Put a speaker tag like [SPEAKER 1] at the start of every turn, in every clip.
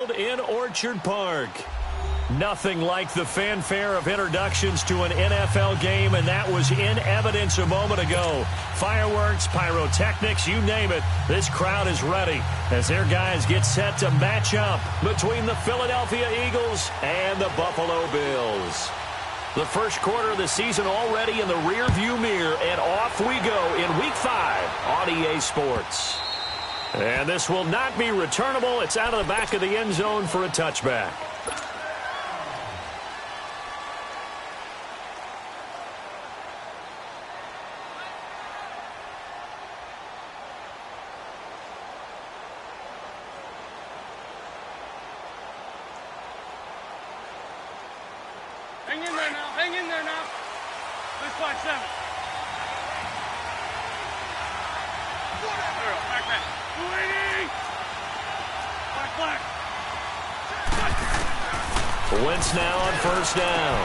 [SPEAKER 1] Field in Orchard Park. Nothing like the fanfare of introductions to an NFL game, and that was in evidence a moment ago. Fireworks, pyrotechnics, you name it. This crowd is ready as their guys get set to match up between the Philadelphia Eagles and the Buffalo Bills. The first quarter of the season already in the rearview mirror, and off we go in Week 5 on EA Sports. And this will not be returnable. It's out of the back of the end zone for a touchback.
[SPEAKER 2] Hang in there now. Hang in there now. Let's fight 7. There, back. Waiting. Black.
[SPEAKER 1] Wentz now on first down.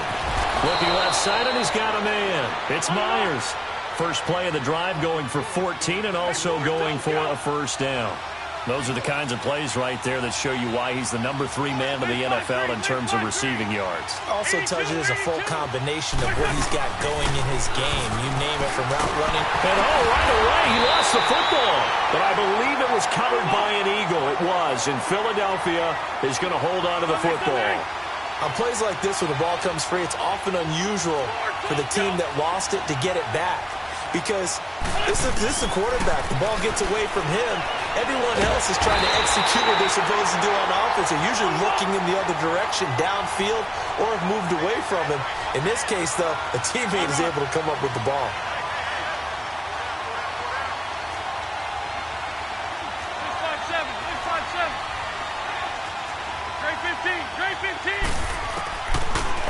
[SPEAKER 1] Looking left side, and he's got a man. It's Myers. First play of the drive, going for 14 and also going for a first down. Those are the kinds of plays right there that show you why he's the number 3 man in the NFL in terms of receiving yards.
[SPEAKER 3] Also tells you there's a full combination of what he's got going in his game. You name it, from route running.
[SPEAKER 1] And right away, he lost the football. But I believe it was covered by an Eagle. It was, and Philadelphia is going to hold on to the football.
[SPEAKER 3] On plays like this, when the ball comes free, it's often unusual for the team that lost it to get it back. Because this is a quarterback. The ball gets away from him. Everyone else is trying to execute what they're supposed to do on offense. They're usually looking in the other direction, downfield, or have moved away from him. In this case, though, a teammate is able to come up with the ball.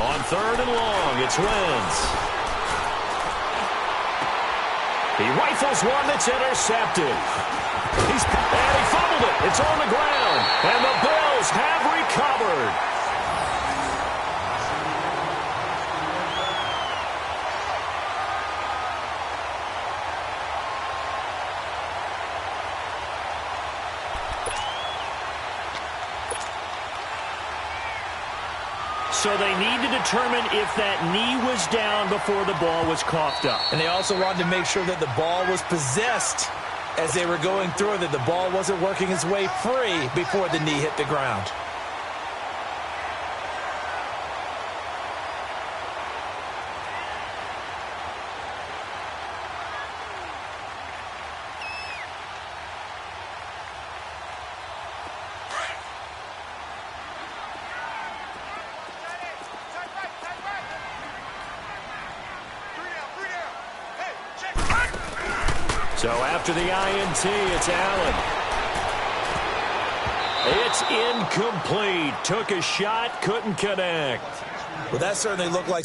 [SPEAKER 1] On 3rd and long, it's Wentz. He rifles one that's intercepted. And he fumbled it. It's on the ground. And the Bills have recovered. So they need to determine if that knee was down before the ball was coughed up.
[SPEAKER 3] And they also wanted to make sure that the ball was possessed as they were going through, that the ball wasn't working its way free before the knee hit the ground.
[SPEAKER 1] So after the INT, it's Allen. It's incomplete. Took a shot, couldn't connect.
[SPEAKER 3] Well, that certainly looked like...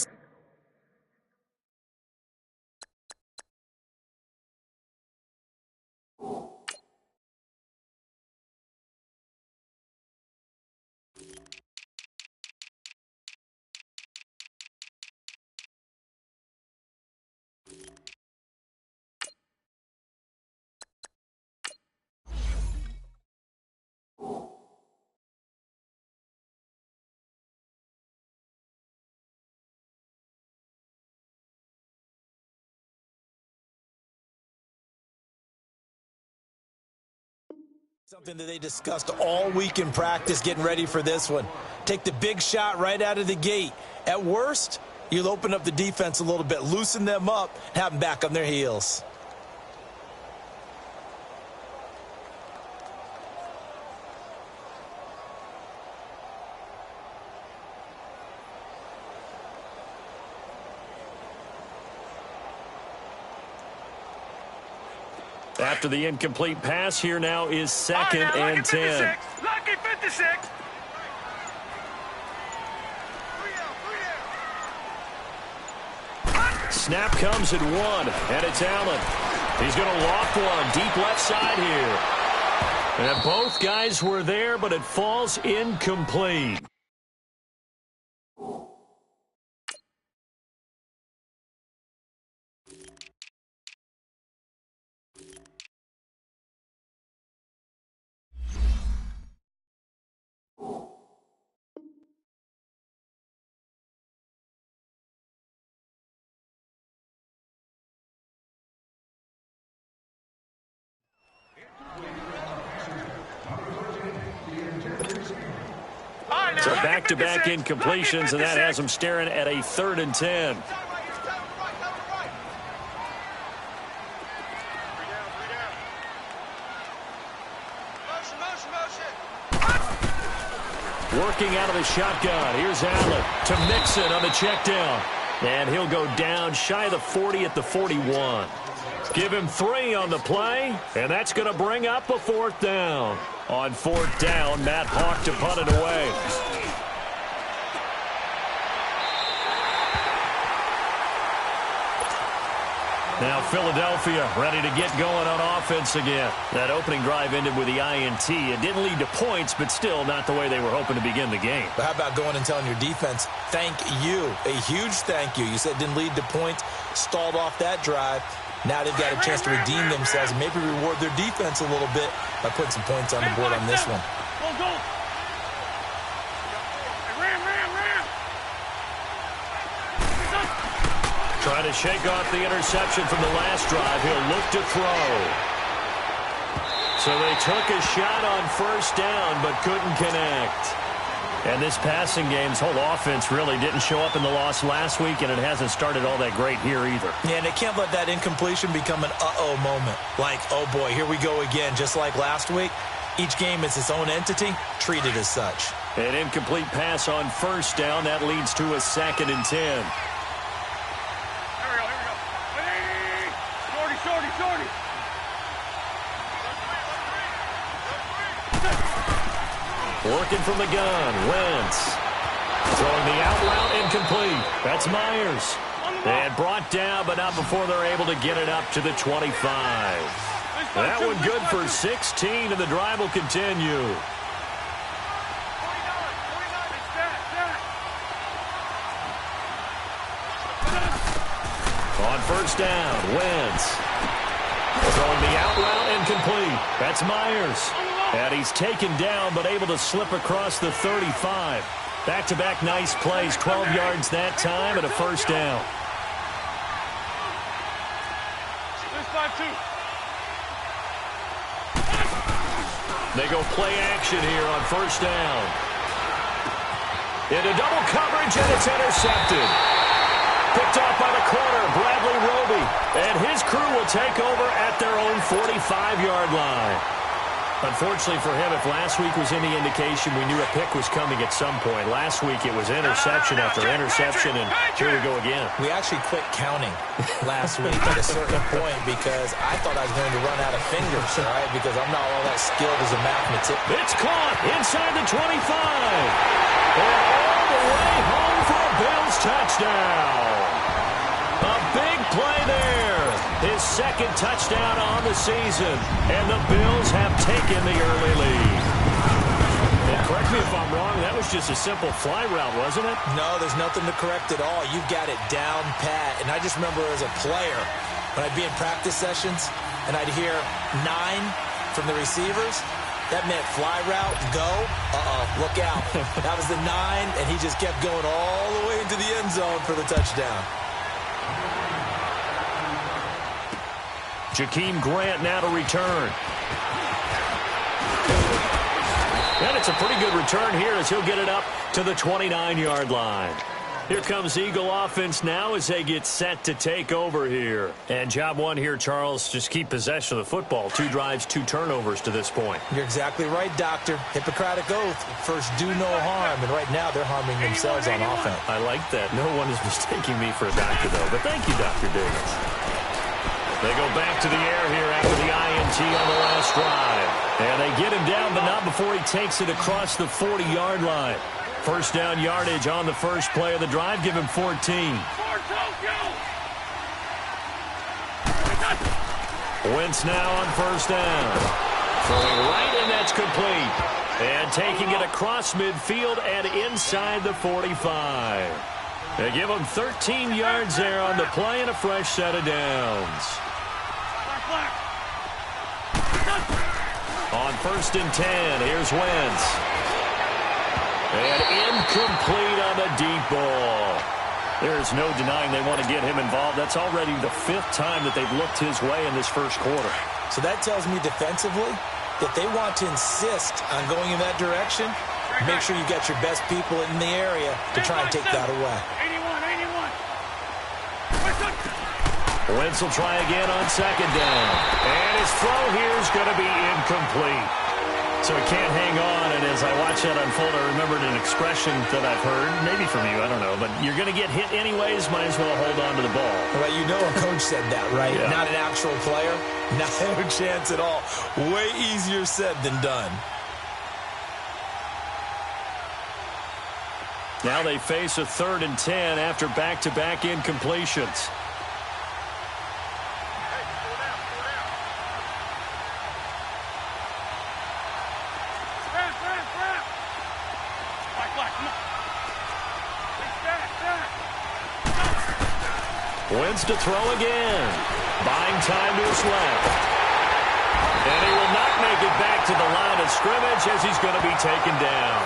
[SPEAKER 3] Something that they discussed all week in practice, getting ready for this one. Take the big shot right out of the gate. At worst, you'll open up the defense a little bit, loosen them up, have them back on their heels.
[SPEAKER 1] After the incomplete pass, here now is 2nd and 10.
[SPEAKER 2] Lucky 56.
[SPEAKER 1] Snap comes at 1, and it's Allen. He's going to loft one deep left side here. And both guys were there, but it falls incomplete. So back-to-back incompletions, and that has them staring at a 3rd and 10. Working out of the shotgun. Here's Allen to Mixon on the check down. And he'll go down shy of the 40 at the 41. Give him 3 on the play, and that's going to bring up a 4th down. On 4th down, Matt Hawk to punt it away. Now Philadelphia ready to get going on offense again. That opening drive ended with the INT. It didn't lead to points, but still not the way they were hoping to begin the game.
[SPEAKER 3] But how about going and telling your defense, thank you, a huge thank you. You said it didn't lead to points, stalled off that drive. Now they've got a chance to redeem themselves and maybe reward their defense a little bit by putting some points on the board on this one.
[SPEAKER 2] Go.
[SPEAKER 1] Trying to shake off the interception from the last drive. He'll look to throw. So they took a shot on 1st down but couldn't connect. And this passing game's whole offense really didn't show up in the loss last week, and it hasn't started all that great here either.
[SPEAKER 3] Yeah, and they can't let that incompletion become an uh-oh moment. Like, oh boy, here we go again, just like last week. Each game is its own entity, treated as such.
[SPEAKER 1] An incomplete pass on 1st down. That leads to a 2nd and 10.
[SPEAKER 2] Shorty.
[SPEAKER 1] Working from the gun, Wentz. Throwing the out route, incomplete. That's Myers. And brought down, but not before they're able to get it up to the 25. That one good for 16, and the drive will continue. On 1st down, Wentz. Throwing the out route, incomplete. That's Myers. And he's taken down, but able to slip across the 35. Back-to-back nice plays, 12 yards that time, and a 1st down. They go play action here on 1st down. Into double coverage, and it's intercepted. Picked off by the corner, Bradley Roby. And his crew will take over at their own 45-yard line. Unfortunately for him, if last week was any indication, we knew a pick was coming at some point. Last week it was interception after interception, and here we go again.
[SPEAKER 3] We actually quit counting last week at a certain point because I thought I was going to run out of fingers, all right, because I'm not all that skilled as a mathematician.
[SPEAKER 1] It's caught inside the 25. And all the way home for a Bills touchdown. A big play there. His 2nd touchdown on the season. And the Bills have taken the early lead. And correct me if I'm wrong, that was just a simple fly route, wasn't it?
[SPEAKER 3] No, there's nothing to correct at all. You've got it down pat. And I just remember as a player, when I'd be in practice sessions and I'd hear 9 from the receivers, that meant fly route, go, look out. That was the 9, and he just kept going all the way into the end zone for the touchdown.
[SPEAKER 1] Jakeem Grant now to return. And it's a pretty good return here as he'll get it up to the 29-yard line. Here comes Eagle offense now as they get set to take over here. And job one here, Charles, just keep possession of the football. 2 drives, 2 turnovers to this point.
[SPEAKER 3] You're exactly right, Doctor. Hippocratic oath. First, do no harm. And right now, they're harming themselves on offense.
[SPEAKER 1] I like that. No one is mistaking me for a doctor, though. But thank you, Dr. Davis. They go back to the air here after the INT on the last drive. And they get him down, but not before he takes it across the 40-yard line. 1st down yardage on the first play of the drive. Give him 14. Wentz now on 1st down. Throwing right, and that's complete. And taking it across midfield and inside the 45. They give him 13 yards there on the play and a fresh set of downs. On 1st and 10, here's Wentz. And incomplete on the deep ball. There's no denying they want to get him involved. That's already the 5th time that they've looked his way in this first quarter.
[SPEAKER 3] So that tells me defensively that they want to insist on going in that direction Make sure you got your best people in the area to try and take that away.
[SPEAKER 2] 81.
[SPEAKER 1] Wentz will try again on second down. And his throw here is going to be incomplete. So he can't hang on, and as I watch that unfold, I remembered an expression that I've heard, maybe from you, I don't know, but you're going to get hit anyways, might as well hold on to the ball.
[SPEAKER 3] Well, you know a coach said that, right?
[SPEAKER 1] Yeah.
[SPEAKER 3] Not an actual player. Not a chance at all. Way easier said than done.
[SPEAKER 1] Now they face a 3rd and 10 after back-to-back incompletions. Wentz to throw again. Buying time to his left. And he will not make it back to the line of scrimmage as he's going to be taken down.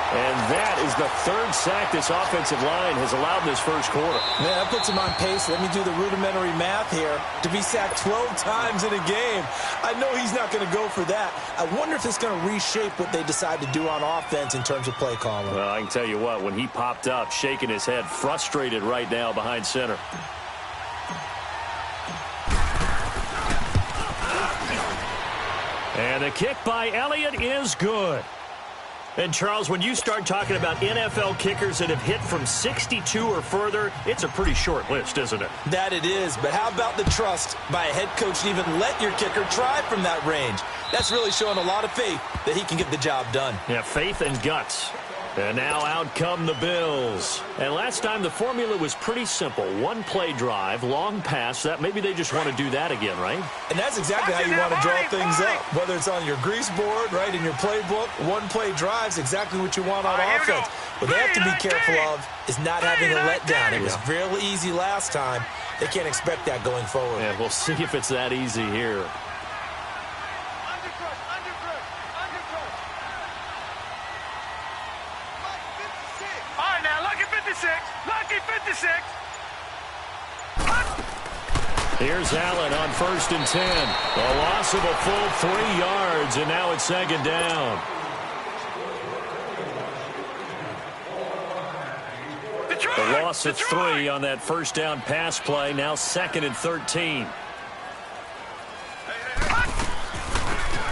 [SPEAKER 1] And that is the 3rd sack this offensive line has allowed in this first quarter.
[SPEAKER 3] Man, that puts him on pace. Let me do the rudimentary math here. To be sacked 12 times in a game, I know he's not going to go for that. I wonder if it's going to reshape what they decide to do on offense in terms of play calling.
[SPEAKER 1] Well, I can tell you what, when he popped up, shaking his head, frustrated right now behind center. And the kick by Elliott is good. And, Charles, when you start talking about NFL kickers that have hit from 62 or further, it's a pretty short list, isn't it?
[SPEAKER 3] That it is, but how about the trust by a head coach to even let your kicker try from that range? That's really showing a lot of faith that he can get the job done.
[SPEAKER 1] Yeah, faith and guts. And now out come the Bills. And last time the formula was pretty simple. 1-play drive, long pass. That maybe they just want to do that again, right?
[SPEAKER 3] And that's exactly how you want to draw things up. Whether it's on your grease board, right, in your playbook, 1-play drive's exactly what you want on offense. What they have to be careful of is not having a letdown. It was real easy last time. They can't expect that going forward.
[SPEAKER 1] Yeah, we'll see if it's that easy here.
[SPEAKER 2] Lucky 56.
[SPEAKER 1] Here's Allen on 1st and 10. A loss of a full 3 yards, and now it's 2nd down. The loss of 3 on that 1st down pass play. Now 2nd and 13.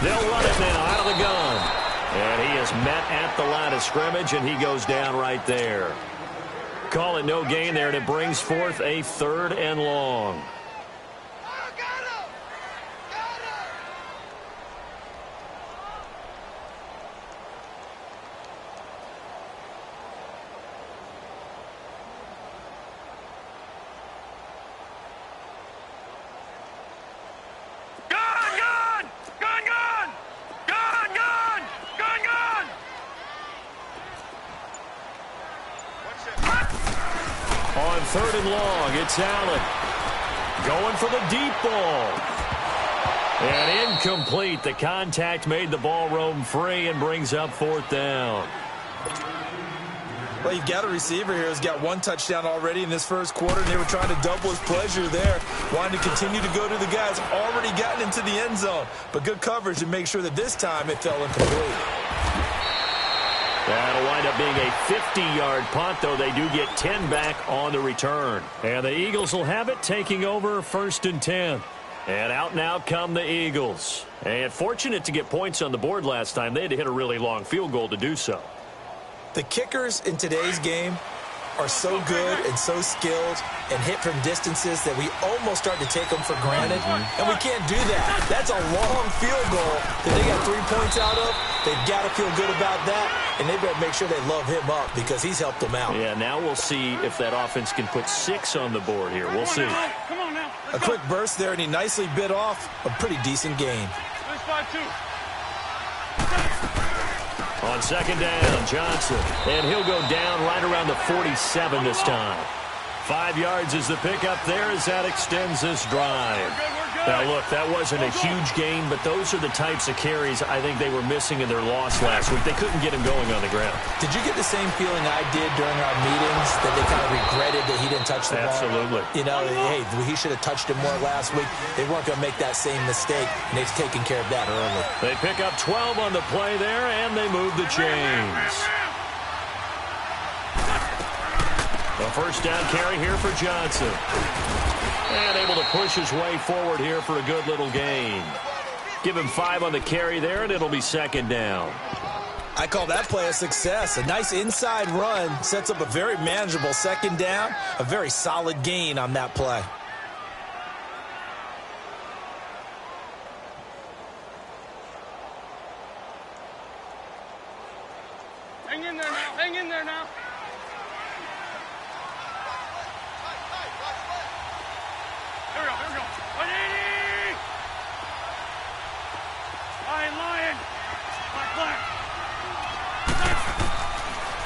[SPEAKER 1] They'll run it now out of the gun. And he is met at the line of scrimmage, and he goes down right there. Call it no gain there, and it brings forth a 3rd and long. On 3rd and long, it's Allen. Going for the deep ball. And incomplete. The contact made the ball roam free and brings up 4th down.
[SPEAKER 3] Well, you've got a receiver here who's got 1 touchdown already in this first quarter, and they were trying to double his pleasure there. Wanted to continue to go to the guys already gotten into the end zone. But good coverage to make sure that this time it fell incomplete.
[SPEAKER 1] That'll wind up being a 50-yard punt, though they do get 10 back on the return. And the Eagles will have it, taking over 1st and 10. And out now come the Eagles. And fortunate to get points on the board last time. They had to hit a really long field goal to do so.
[SPEAKER 3] The kickers in today's game are so good and so skilled and hit from distances that we almost start to take them for granted. And we can't do that. That's a long field goal that they got 3 points out of. They've got to feel good about that, and they better make sure they love him up because he's helped them out.
[SPEAKER 1] Yeah, now we'll see if that offense can put 6 on the board here. We'll see.
[SPEAKER 2] Come on now.
[SPEAKER 3] A quick burst there, and he nicely bit off a pretty decent gain.
[SPEAKER 2] Let's 5-2.
[SPEAKER 1] On 2nd down, Johnson. And he'll go down right around the 47 this time. 5 yards is the pickup there as that extends this drive.
[SPEAKER 2] We're good.
[SPEAKER 1] Now, look, that wasn't a huge gain, but those are the types of carries I think they were missing in their loss last week. They couldn't get him going on the ground.
[SPEAKER 3] Did you get the same feeling I did during our meetings, that they kind of regretted that he didn't touch the ball?
[SPEAKER 1] Absolutely.
[SPEAKER 3] You know, hey, he should have touched it more last week. They weren't going to make that same mistake, and they've taken care of that early.
[SPEAKER 1] They pick up 12 on the play there, and they move the chains. The first down carry here for Johnson. And able to push his way forward here for a good little gain. Give him 5 on the carry there, and it'll be second down.
[SPEAKER 3] I call that play a success. A nice inside run sets up a very manageable second down. A very solid gain on that play.
[SPEAKER 2] Hang in there now. Hang in there now. Here we go. Here we go. 180. Lion. Black.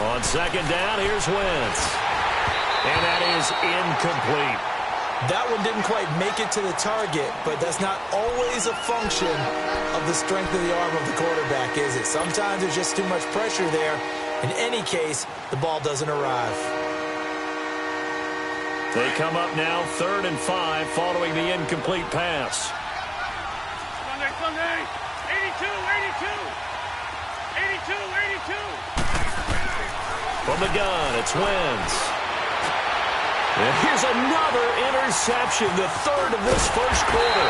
[SPEAKER 1] On second down, here's Wentz. And that is incomplete.
[SPEAKER 3] That one didn't quite make it to the target, but that's not always a function of the strength of the arm of the quarterback, is it? Sometimes there's just too much pressure there. In any case, the ball doesn't arrive.
[SPEAKER 1] They come up now 3rd and 5 following the incomplete pass.
[SPEAKER 2] Sunday. 82.
[SPEAKER 1] From the gun, it's Wentz. And here's another interception, the 3rd of this first quarter.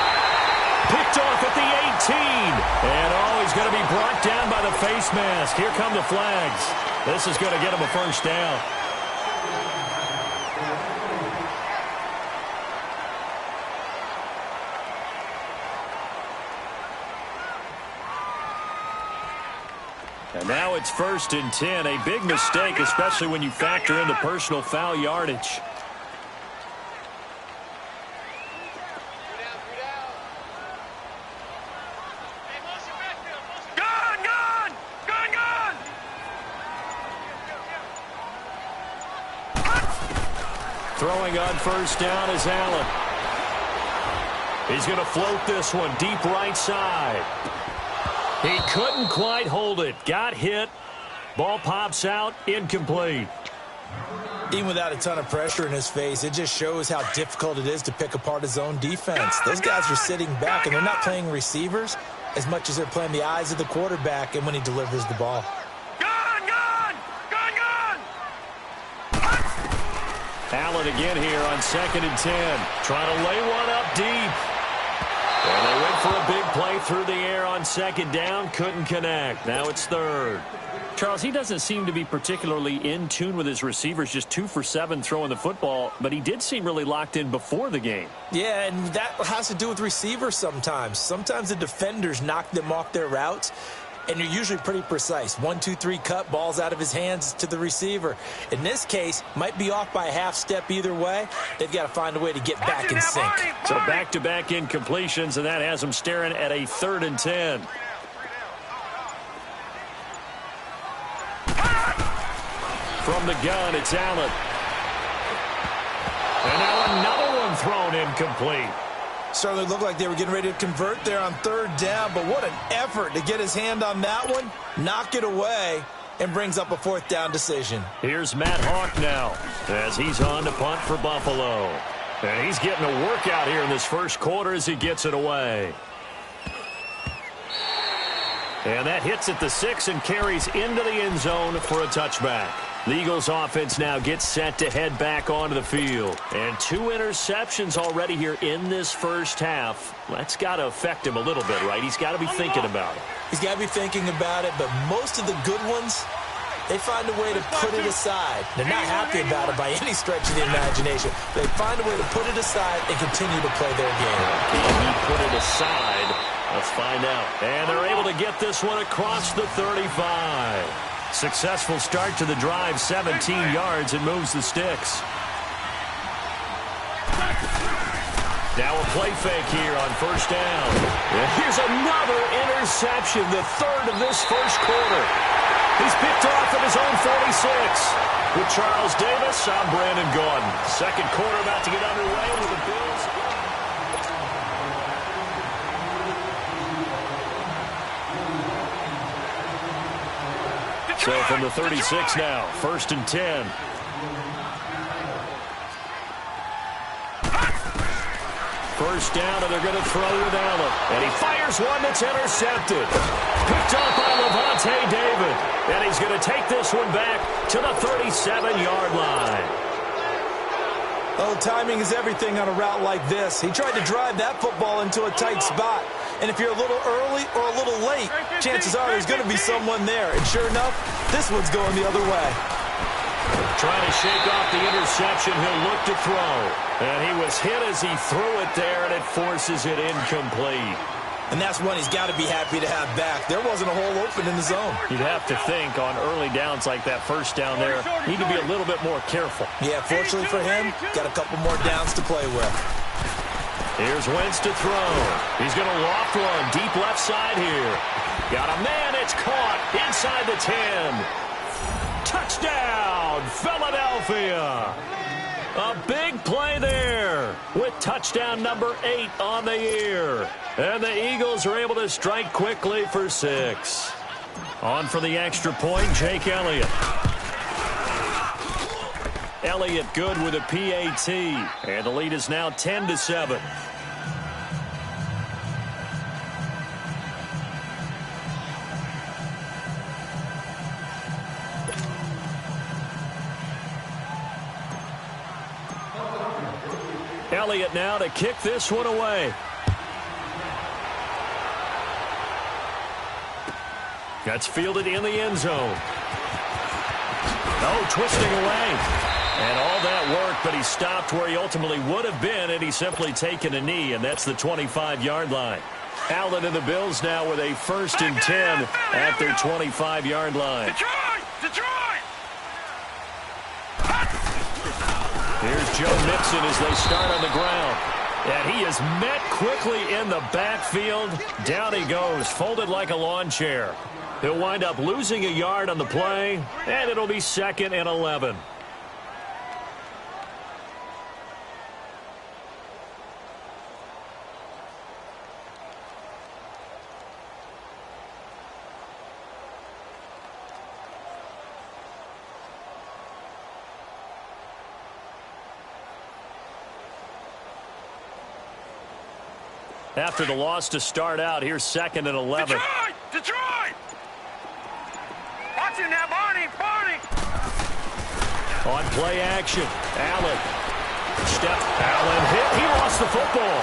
[SPEAKER 1] Picked off at the 18. And he's going to be brought down by the face mask. Here come the flags. This is going to get him a first down. And now it's 1st and 10. A big mistake, especially when you factor in the personal foul yardage. Throwing on first down is Allen. He's going to float this one deep right side. He couldn't quite hold it. Got hit. Ball pops out. Incomplete.
[SPEAKER 3] Even without a ton of pressure in his face, it just shows how difficult it is to pick apart his own defense. Those guys are sitting back, and they're not playing receivers as much as they're playing the eyes of the quarterback and when he delivers the ball.
[SPEAKER 1] Allen again here on 2nd and 10. Trying to lay one up deep. And they went for a big play through the air on 2nd down. Couldn't connect. Now it's 3rd. Charles, he doesn't seem to be particularly in tune with his receivers, just 2 for 7 throwing the football, but he did seem really locked in before the game.
[SPEAKER 3] Yeah, and that has to do with receivers sometimes. Sometimes the defenders knock them off their routes, and you're usually pretty precise. 1, 2, 3 cut, balls out of his hands to the receiver. In this case, might be off by a half step either way. They've got to find a way to get back in sync.
[SPEAKER 1] So back-to-back incompletions, and that has them staring at a 3rd and 10. From the gun, it's Allen. And now another one thrown incomplete.
[SPEAKER 3] Certainly looked like they were getting ready to convert there on 3rd down, but what an effort to get his hand on that one, knock it away, and brings up a 4th down decision.
[SPEAKER 1] Here's Matt Hawk now as he's on to punt for Buffalo. And he's getting a workout here in this first quarter as he gets it away. And that hits at the 6 and carries into the end zone for a touchback. The Eagles offense now gets set to head back onto the field. And 2 interceptions already here in this first half. That's got to affect him a little bit, right? He's got to be thinking about it.
[SPEAKER 3] He's got to be thinking about it, but most of the good ones, they find a way to put it aside. They're not happy about it by any stretch of the imagination. They find a way to put it aside and continue to play their game.
[SPEAKER 1] Can he put it aside? Let's find out. And they're able to get this one across the 35. Successful start to the drive, 17 yards, and moves the sticks. Now a play fake here on first down. And here's another interception, the 3rd of this first quarter. He's picked off at his own 46. With Charles Davis, I'm Brandon Gaudin. Second quarter about to get underway with the Bills. So from the 36 now, 1st and 10. First down, and they're going to throw with Allen. And he fires one that's intercepted. Picked up by Levante David. And he's going to take this one back to the 37-yard line.
[SPEAKER 3] Well, timing is everything on a route like this. He tried to drive that football into a tight spot. And if you're a little early or a little late, chances are there's going to be someone there. And sure enough, this one's going the other way.
[SPEAKER 1] Trying to shake off the interception. He'll look to throw. And he was hit as he threw it there, and it forces it incomplete.
[SPEAKER 3] And that's one he's got to be happy to have back. There wasn't a hole open in the zone.
[SPEAKER 1] You'd have to think on early downs like that first down there, need to be a little bit more careful.
[SPEAKER 3] Yeah, fortunately for him, got a couple more downs to play with.
[SPEAKER 1] Here's Wentz to throw. He's going to loft one deep left side here. Got a man. It's caught inside the 10. Touchdown, Philadelphia. A big play there with touchdown number 8 on the year. And the Eagles are able to strike quickly for 6. On for the extra point, Jake Elliott. Elliott good with a PAT. And the lead is now 10-7. Elliott now to kick this one away. That's fielded in the end zone. Oh, twisting away. And all that work, but he stopped where he ultimately would have been had he simply taken a knee, and that's the 25-yard line. Allen and the Bills now with a 1st and 10 at their 25-yard line.
[SPEAKER 2] Detroit!
[SPEAKER 1] Here's Joe Mixon as they start on the ground. And he is met quickly in the backfield. Down he goes, folded like a lawn chair. He'll wind up losing a yard on the play, and it'll be 2nd and 11. After the loss to start out, here's 2nd and 11.
[SPEAKER 2] Detroit! Watch it now, Barney!
[SPEAKER 1] On play action, Allen. Allen hit. He lost the football.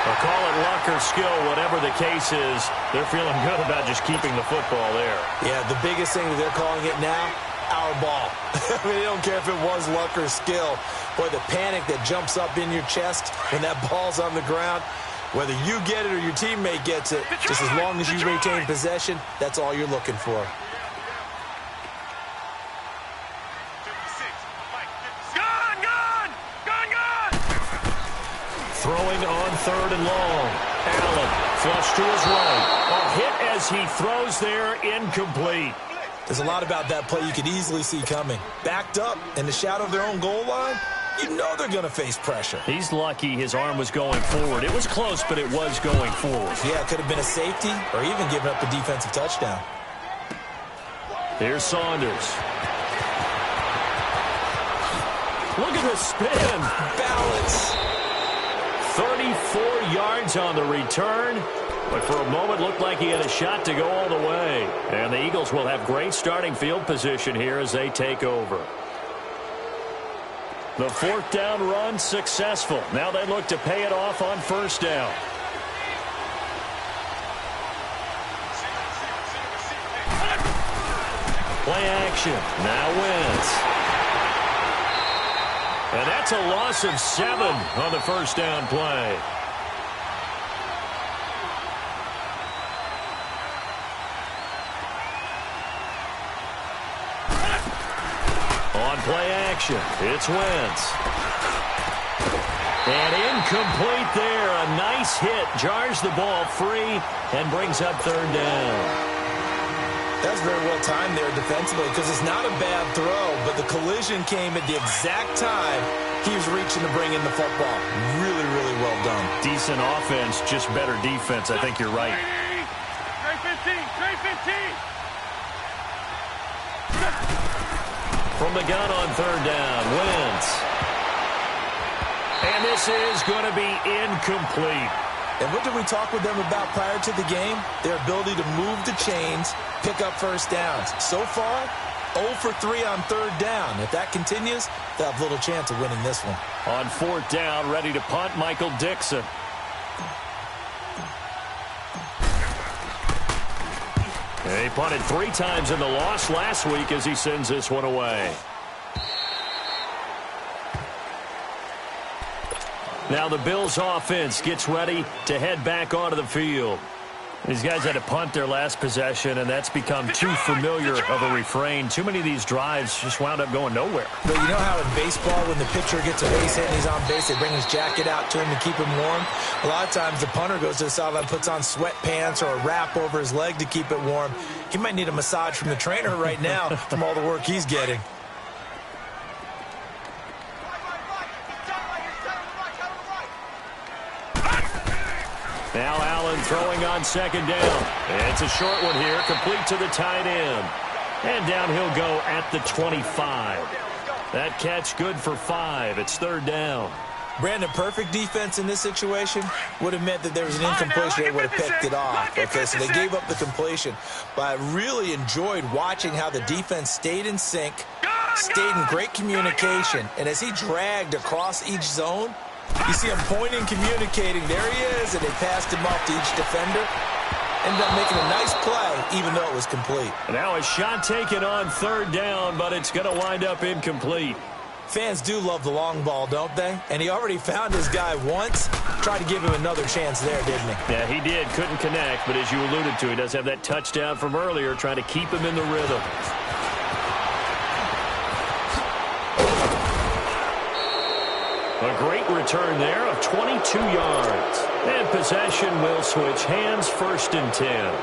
[SPEAKER 1] They'll call it luck or skill, whatever the case is. They're feeling good about just keeping the football there.
[SPEAKER 3] Yeah, the biggest thing that they're calling it now, our ball. I mean, they don't care if it was luck or skill. Boy, the panic that jumps up in your chest when that ball's on the ground, whether you get it or your teammate gets it, just as long as you retain possession, that's all you're looking for.
[SPEAKER 1] Throwing on 3rd and long. Allen flush to his right. A hit as he throws there, incomplete.
[SPEAKER 3] There's a lot about that play you could easily see coming. Backed up in the shadow of their own goal line, you know they're going to face pressure.
[SPEAKER 1] He's lucky his arm was going forward. It was close, but it was going forward.
[SPEAKER 3] Yeah, it could have been a safety or even given up a defensive touchdown.
[SPEAKER 1] Here's Saunders. Look at the spin.
[SPEAKER 3] Balance.
[SPEAKER 1] 34 yards on the return, but for a moment looked like he had a shot to go all the way. And the Eagles will have great starting field position here as they take over. The 4th down run successful. Now they look to pay it off on 1st down. Play action. Now Wentz. And that's a loss of 7 on the 1st down play. On play action, it's Wentz. And incomplete there. A nice hit. Jars the ball free and brings up 3rd down.
[SPEAKER 3] That's very well timed there defensively because it's not a bad throw, but the collision came at the exact time he was reaching to bring in the football. Really, really well done.
[SPEAKER 1] Decent offense, just better defense. I think you're right.
[SPEAKER 2] Trey 15, Trey
[SPEAKER 1] From the gun on third down, Wentz. And this is going to be incomplete.
[SPEAKER 3] And what did we talk with them about prior to the game? Their ability to move the chains, pick up first downs. So far, 0 for 3 on third down. If that continues, they'll have little chance of winning this one.
[SPEAKER 1] On fourth down, ready to punt, Michael Dixon. He punted 3 times in the loss last week as he sends this one away. Now the Bills offense gets ready to head back onto the field. These guys had to punt their last possession, and that's become too familiar of a refrain. Too many of these drives just wound up going nowhere.
[SPEAKER 3] But you know how in baseball, when the pitcher gets a base hit and he's on base, they bring his jacket out to him to keep him warm? A lot of times the punter goes to the sideline, puts on sweatpants or a wrap over his leg to keep it warm. He might need a massage from the trainer right now from all the work he's getting.
[SPEAKER 1] Now Allen throwing on second down. It's a short one here, complete to the tight end. And down he'll go at the 25. That catch good for 5. It's third down.
[SPEAKER 3] Brandon, perfect defense in this situation would have meant that there was an incompletion. They would have picked it off. Okay, so they gave up the completion. But I really enjoyed watching how the defense stayed in sync, stayed in great communication. And as he dragged across each zone, you see him pointing, communicating. There he is, and they passed him off to each defender. Ended up making a nice play, even though it was complete.
[SPEAKER 1] Now a shot taken on third down, but it's going to wind up incomplete.
[SPEAKER 3] Fans do love the long ball, don't they? And he already found his guy once. Tried to give him another chance there, didn't he?
[SPEAKER 1] Yeah, he did. Couldn't connect, but as you alluded to, he does have that touchdown from earlier, trying to keep him in the rhythm. A great return there of 22 yards. And possession will switch hands, 1st and 10.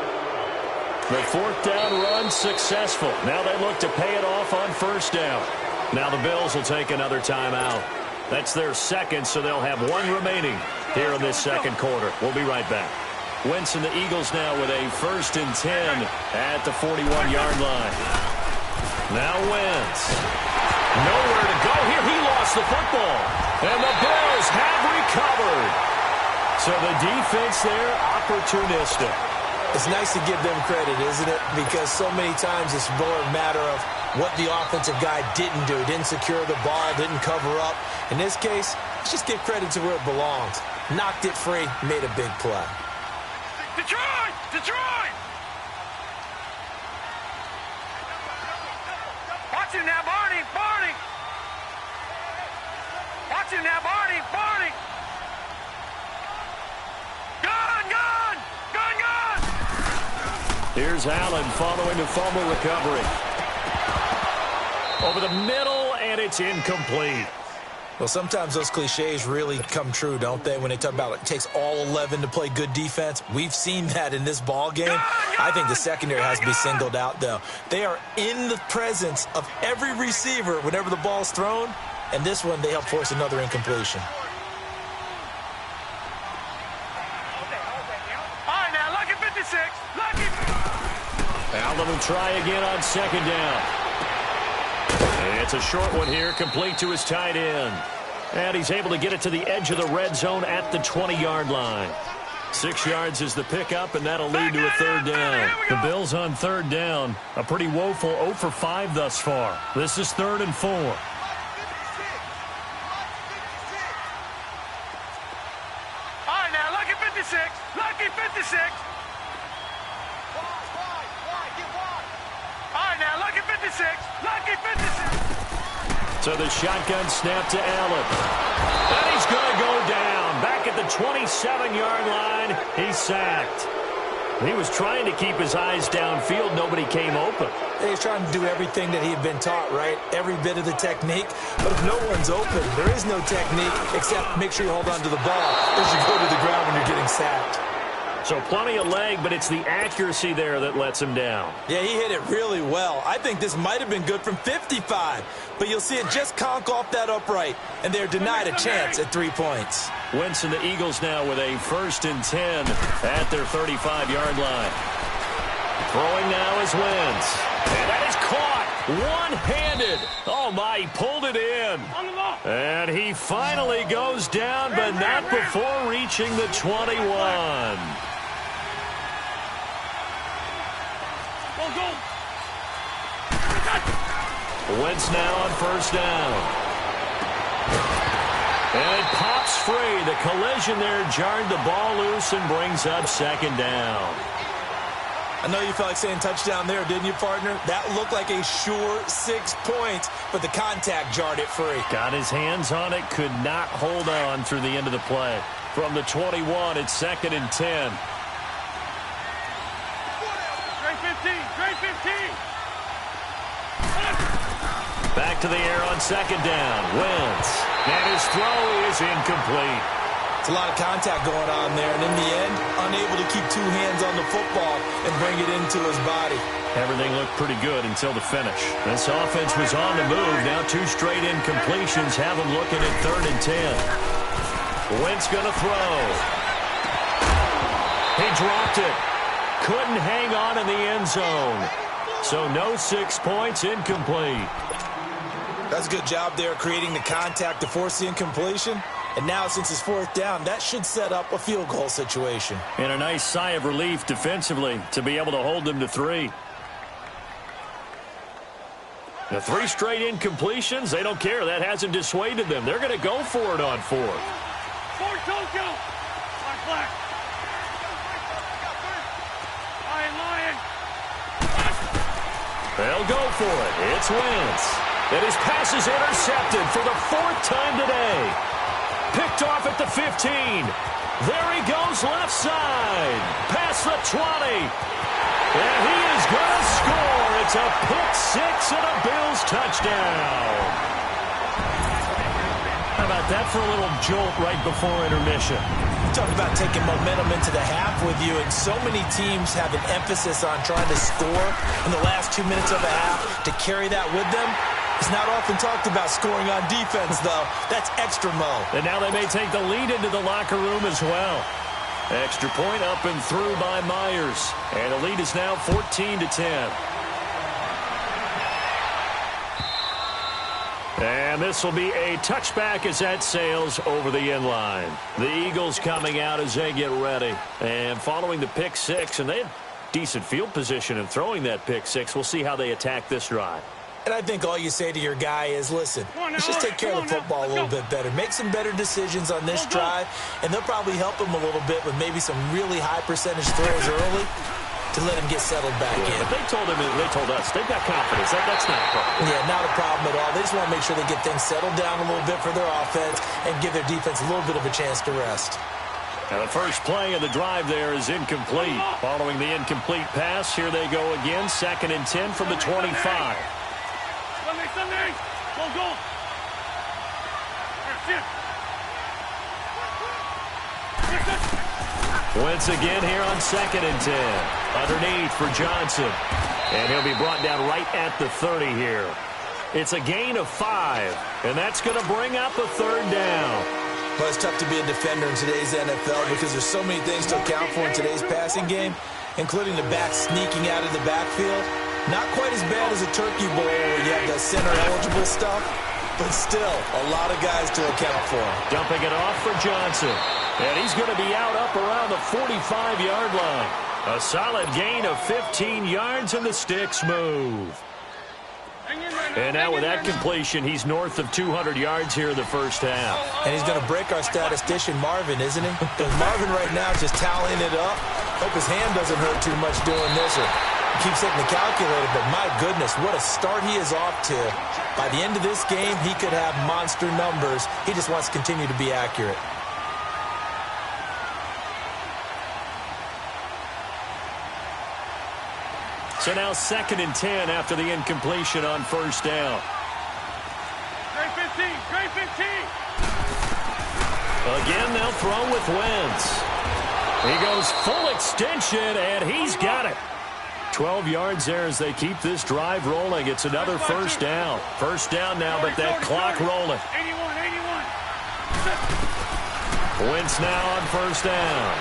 [SPEAKER 1] The 4th down run successful. Now they look to pay it off on 1st down. Now the Bills will take another timeout. That's their second, so they'll have 1 remaining here in this second quarter. We'll be right back. Wentz and the Eagles now with a 1st and 10 at the 41-yard line. Now Wentz. Nowhere to go here. He lost the football. And the Bills have recovered. So the defense there, opportunistic.
[SPEAKER 3] It's nice to give them credit, isn't it? Because so many times it's more a matter of what the offensive guy didn't do. Didn't secure the ball, didn't cover up. In this case, let's just give credit to where it belongs. Knocked it free, made a big play.
[SPEAKER 2] Detroit! Detroit! Watch him now, Barney! Barney! Watch him now, Barney! Barney! Gun! Gun! Gun! Gun!
[SPEAKER 1] Here's Allen following the fumble recovery. Over the middle, and it's incomplete.
[SPEAKER 3] Well, sometimes those cliches really come true, don't they? When they talk about it takes all 11 to play good defense. We've seen that in this ball game. I think the secondary has to be singled out, though. They are in the presence of every receiver whenever the ball's thrown. And this one, they help force another incompletion.
[SPEAKER 2] All right, now, lucky 56. Lucky.
[SPEAKER 1] Allen will try again on second down. It's a short one here, complete to his tight end. And he's able to get it to the edge of the red zone at the 20-yard line. 6 yards is the pickup, and that'll lead to a third down. The Bills on third down, a pretty woeful 0 for 5 thus far. This is 3rd and 4.
[SPEAKER 2] All right, now, lucky 56. Lucky 56. All right, now, lucky 56. Lucky 56.
[SPEAKER 1] So the shotgun snap to Allen. And he's going to go down. Back at the 27-yard line, he's sacked. He was trying to keep his eyes downfield. Nobody came open.
[SPEAKER 3] He's trying to do everything that he had been taught, right? Every bit of the technique. But if no one's open, there is no technique except make sure you hold on to the ball as you go to the ground when you're getting sacked.
[SPEAKER 1] So plenty of leg, but it's the accuracy there that lets him down.
[SPEAKER 3] Yeah, he hit it really well. I think this might have been good from 55. But you'll see it just conk off that upright, and they're denied a chance at 3 points.
[SPEAKER 1] Wentz and the Eagles now with a 1st and 10 at their 35-yard line. Throwing now is Wentz. And that is caught one-handed. Oh, my, he pulled it in.
[SPEAKER 2] On the ball.
[SPEAKER 1] And he finally goes down, but not before reaching the 21.
[SPEAKER 2] Go.
[SPEAKER 1] Wentz now on first down. And it pops free. The collision there jarred the ball loose and brings up second down.
[SPEAKER 3] I know you felt like saying touchdown there, didn't you, partner? That looked like a sure 6 points, but the contact jarred it free.
[SPEAKER 1] Got his hands on it, could not hold on through the end of the play. From the 21, it's 2nd and 10.
[SPEAKER 2] Straight 15.
[SPEAKER 1] Back to the air on second down. Wentz. And his throw is incomplete.
[SPEAKER 3] It's a lot of contact going on there, and in the end, unable to keep 2 hands on the football and bring it into his body.
[SPEAKER 1] Everything looked pretty good until the finish. This offense was on the move. Now 2 straight incompletions have him looking at 3rd and 10. Wentz going to throw. He dropped it. Couldn't hang on in the end zone. So no 6 points, incomplete.
[SPEAKER 3] That's a good job there creating the contact to force the incompletion. And now, since it's 4th down, that should set up a field goal situation.
[SPEAKER 1] And a nice sigh of relief defensively to be able to hold them to 3. The 3 straight incompletions, they don't care. That hasn't dissuaded them. They're going to go for it on 4th.
[SPEAKER 2] Fort Tokyo. Black. Lion.
[SPEAKER 1] They'll go for it. It's Wentz. And his pass is intercepted for the 4th time today. Picked off at the 15. There he goes left side. Past the 20. And he is going to score. It's a pick 6 and a Bills touchdown. How about that for a little jolt right before intermission?
[SPEAKER 3] Talk about taking momentum into the half with you, and so many teams have an emphasis on trying to score in the last 2 minutes of a half. To carry that with them, it's not often talked about scoring on defense, though. That's extra mo.
[SPEAKER 1] And now they may take the lead into the locker room as well. Extra point up and through by Myers. And the lead is now 14 to 10. And this will be a touchback as that sails over the end line. The Eagles coming out as they get ready. And following the pick 6, and they had decent field position in throwing that pick 6. We'll see how they attack this drive.
[SPEAKER 3] And I think all you say to your guy is, listen, let's just take care of the football a little bit better. Make some better decisions on this drive, and they'll probably help him a little bit with maybe some really high percentage throws early to let him get settled back in.
[SPEAKER 1] But they told us, they've got confidence. That's not a problem.
[SPEAKER 3] Yeah, not a problem at all. They just want to make sure they get things settled down a little bit for their offense and give their defense a little bit of a chance to rest.
[SPEAKER 1] And the first play of the drive there is incomplete. Following the incomplete pass, here they go again. 2nd and 10 from the 25.
[SPEAKER 2] Sunday. Go.
[SPEAKER 1] Wentz again here on 2nd and 10. Underneath for Johnson. And he'll be brought down right at the 30 here. It's a gain of 5. And that's going to bring up a 3rd down.
[SPEAKER 3] Well, it's tough to be a defender in today's NFL because there's so many things to account for in today's passing game, including the back sneaking out of the backfield. Not quite as bad as a turkey bowl where you have the center-eligible stuff, but still a lot of guys to account for.
[SPEAKER 1] Dumping it off for Johnson. And he's going to be out up around the 45-yard line. A solid gain of 15 yards, and the sticks move. And now with that completion, he's north of 200 yards here in the first half.
[SPEAKER 3] And he's going to break our statistician, Marvin, isn't he? Because Marvin right now is just tallying it up. Hope his hand doesn't hurt too much doing this. Or keeps hitting the calculator, but my goodness, what a start he is off to. By the end of this game, he could have monster numbers. He just wants to continue to be accurate.
[SPEAKER 1] So now 2nd and 10 after the incompletion on first down.
[SPEAKER 2] Straight 15.
[SPEAKER 1] Again, they'll throw with Wentz. He goes full extension, and he's got it. 12 yards there as they keep this drive rolling. It's another first down. First down now, but that clock rolling.
[SPEAKER 2] 81.
[SPEAKER 1] Wentz now on first down.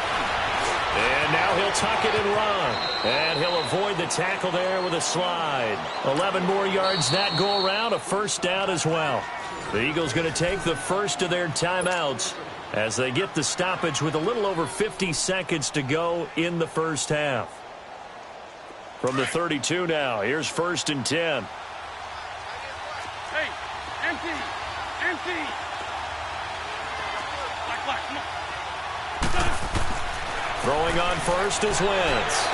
[SPEAKER 1] And now he'll tuck it and run. And he'll avoid the tackle there with a slide. 11 more yards that go around, a first down as well. The Eagles going to take the first of their timeouts as they get the stoppage with a little over 50 seconds to go in the first half. From the 32 now, here's 1st and 10.
[SPEAKER 2] Hey, empty, empty. Black, come on.
[SPEAKER 1] Throwing on first is Wentz.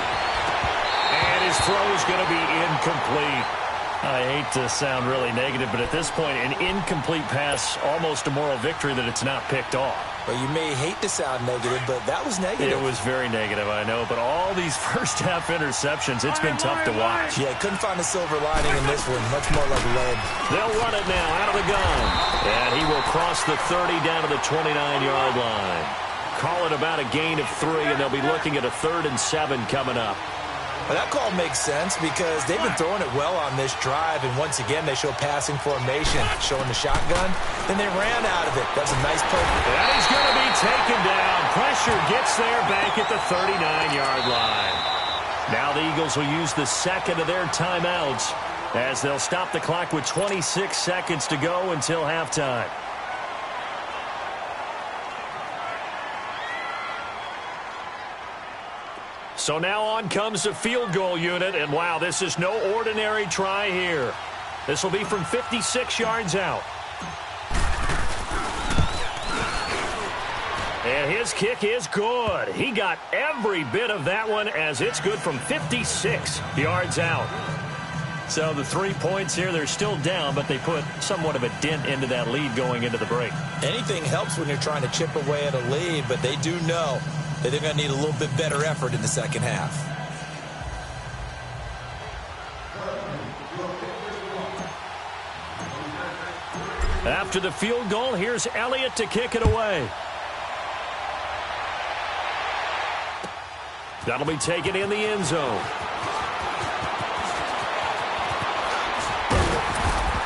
[SPEAKER 1] And his throw is going to be incomplete. I hate to sound really negative, but at this point, an incomplete pass, almost a moral victory that it's not picked off.
[SPEAKER 3] Well, you may hate to sound negative, but that was negative.
[SPEAKER 1] It was very negative, I know. But all these first-half interceptions, it's been tough to watch.
[SPEAKER 3] Yeah, couldn't find a silver lining in this one. Much more like lead.
[SPEAKER 1] They'll run it now out of the gun. And he will cross the 30 down to the 29-yard line. Call it about a gain of 3, and they'll be looking at a 3rd and 7 coming up.
[SPEAKER 3] Well, that call makes sense because they've been throwing it well on this drive, and once again, they show passing formation, showing the shotgun. Then they ran out of it. That's a nice play.
[SPEAKER 1] And he's going to be taken down. Pressure gets there back at the 39-yard line. Now the Eagles will use the second of their timeouts as they'll stop the clock with 26 seconds to go until halftime. So now on comes the field goal unit, and wow, this is no ordinary try here. This will be from 56 yards out. And his kick is good. He got every bit of that one as it's good from 56 yards out. So the 3 points here, they're still down, but they put somewhat of a dent into that lead going into the break.
[SPEAKER 3] Anything helps when you're trying to chip away at a lead, but they do know that they're going to need a little bit better effort in the second half.
[SPEAKER 1] After the field goal, here's Elliott to kick it away. That'll be taken in the end zone.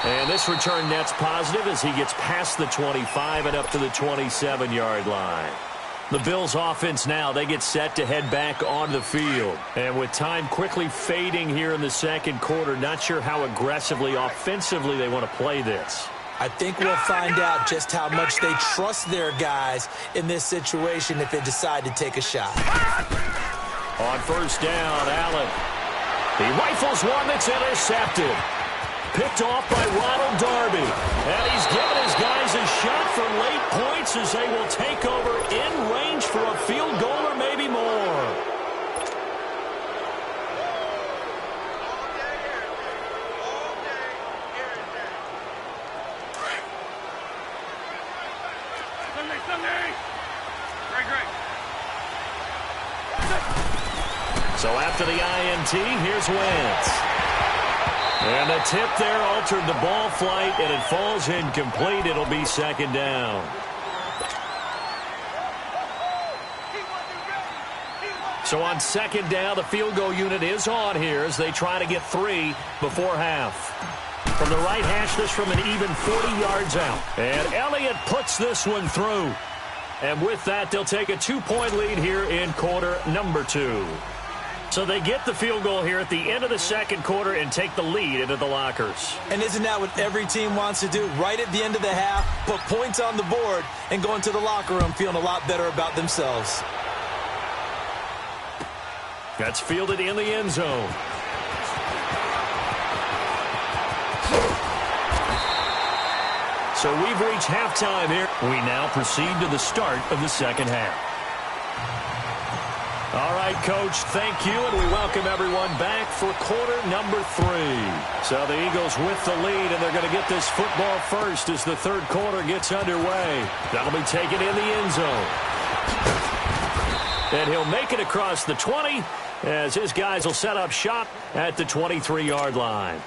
[SPEAKER 1] And this return net's positive as he gets past the 25 and up to the 27-yard line. The Bills offense now, they get set to head back on the field. And with time quickly fading here in the second quarter, not sure how aggressively, offensively they want to play this.
[SPEAKER 3] I think we'll find out just how much they trust their guys in this situation if they decide to take a shot.
[SPEAKER 1] On first down, Allen. He rifles one that's intercepted. Picked off by Ronald Darby. And he's given his guys a shot from late points as they will take over in range for a field goal or maybe more. So after the INT, here's Wentz. And the tip there altered the ball flight, and it falls incomplete. It'll be second down. So on second down, the field goal unit is on here as they try to get 3 before half. From the right hash, this from an even 40 yards out. And Elliott puts this one through. And with that, they'll take a 2-point lead here in quarter number 2. So they get the field goal here at the end of the second quarter and take the lead into the lockers.
[SPEAKER 3] And isn't that what every team wants to do? Right at the end of the half, put points on the board and go into the locker room feeling a lot better about themselves.
[SPEAKER 1] That's fielded in the end zone. So we've reached halftime here. We now proceed to the start of the second half. All right, Coach, thank you, and we welcome everyone back for quarter number 3. So the Eagles with the lead, and they're going to get this football first as the third quarter gets underway. That'll be taken in the end zone. And he'll make it across the 20 as his guys will set up shop at the 23-yard line.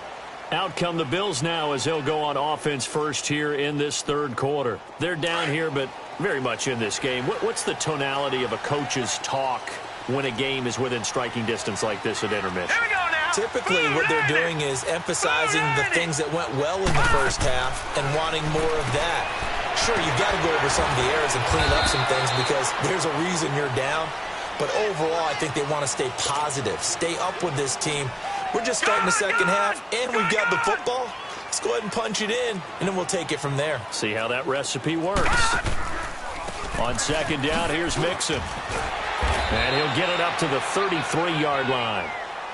[SPEAKER 1] Out come the Bills now as they'll go on offense first here in this third quarter. They're down here, but very much in this game. What's the tonality of a coach's talk when a game is within striking distance like this at intermission?
[SPEAKER 2] Here we go now.
[SPEAKER 3] Typically, what they're doing is emphasizing the things that went well in the first half and wanting more of that. Sure, you've got to go over some of the errors and clean up some things because there's a reason you're down. But overall, I think they want to stay positive, stay up with this team. We're just starting the second half, and we've got the football. Let's go ahead and punch it in, and then we'll take it from there.
[SPEAKER 1] See how that recipe works. On second down, here's Mixon. And he'll get it up to the 33-yard line.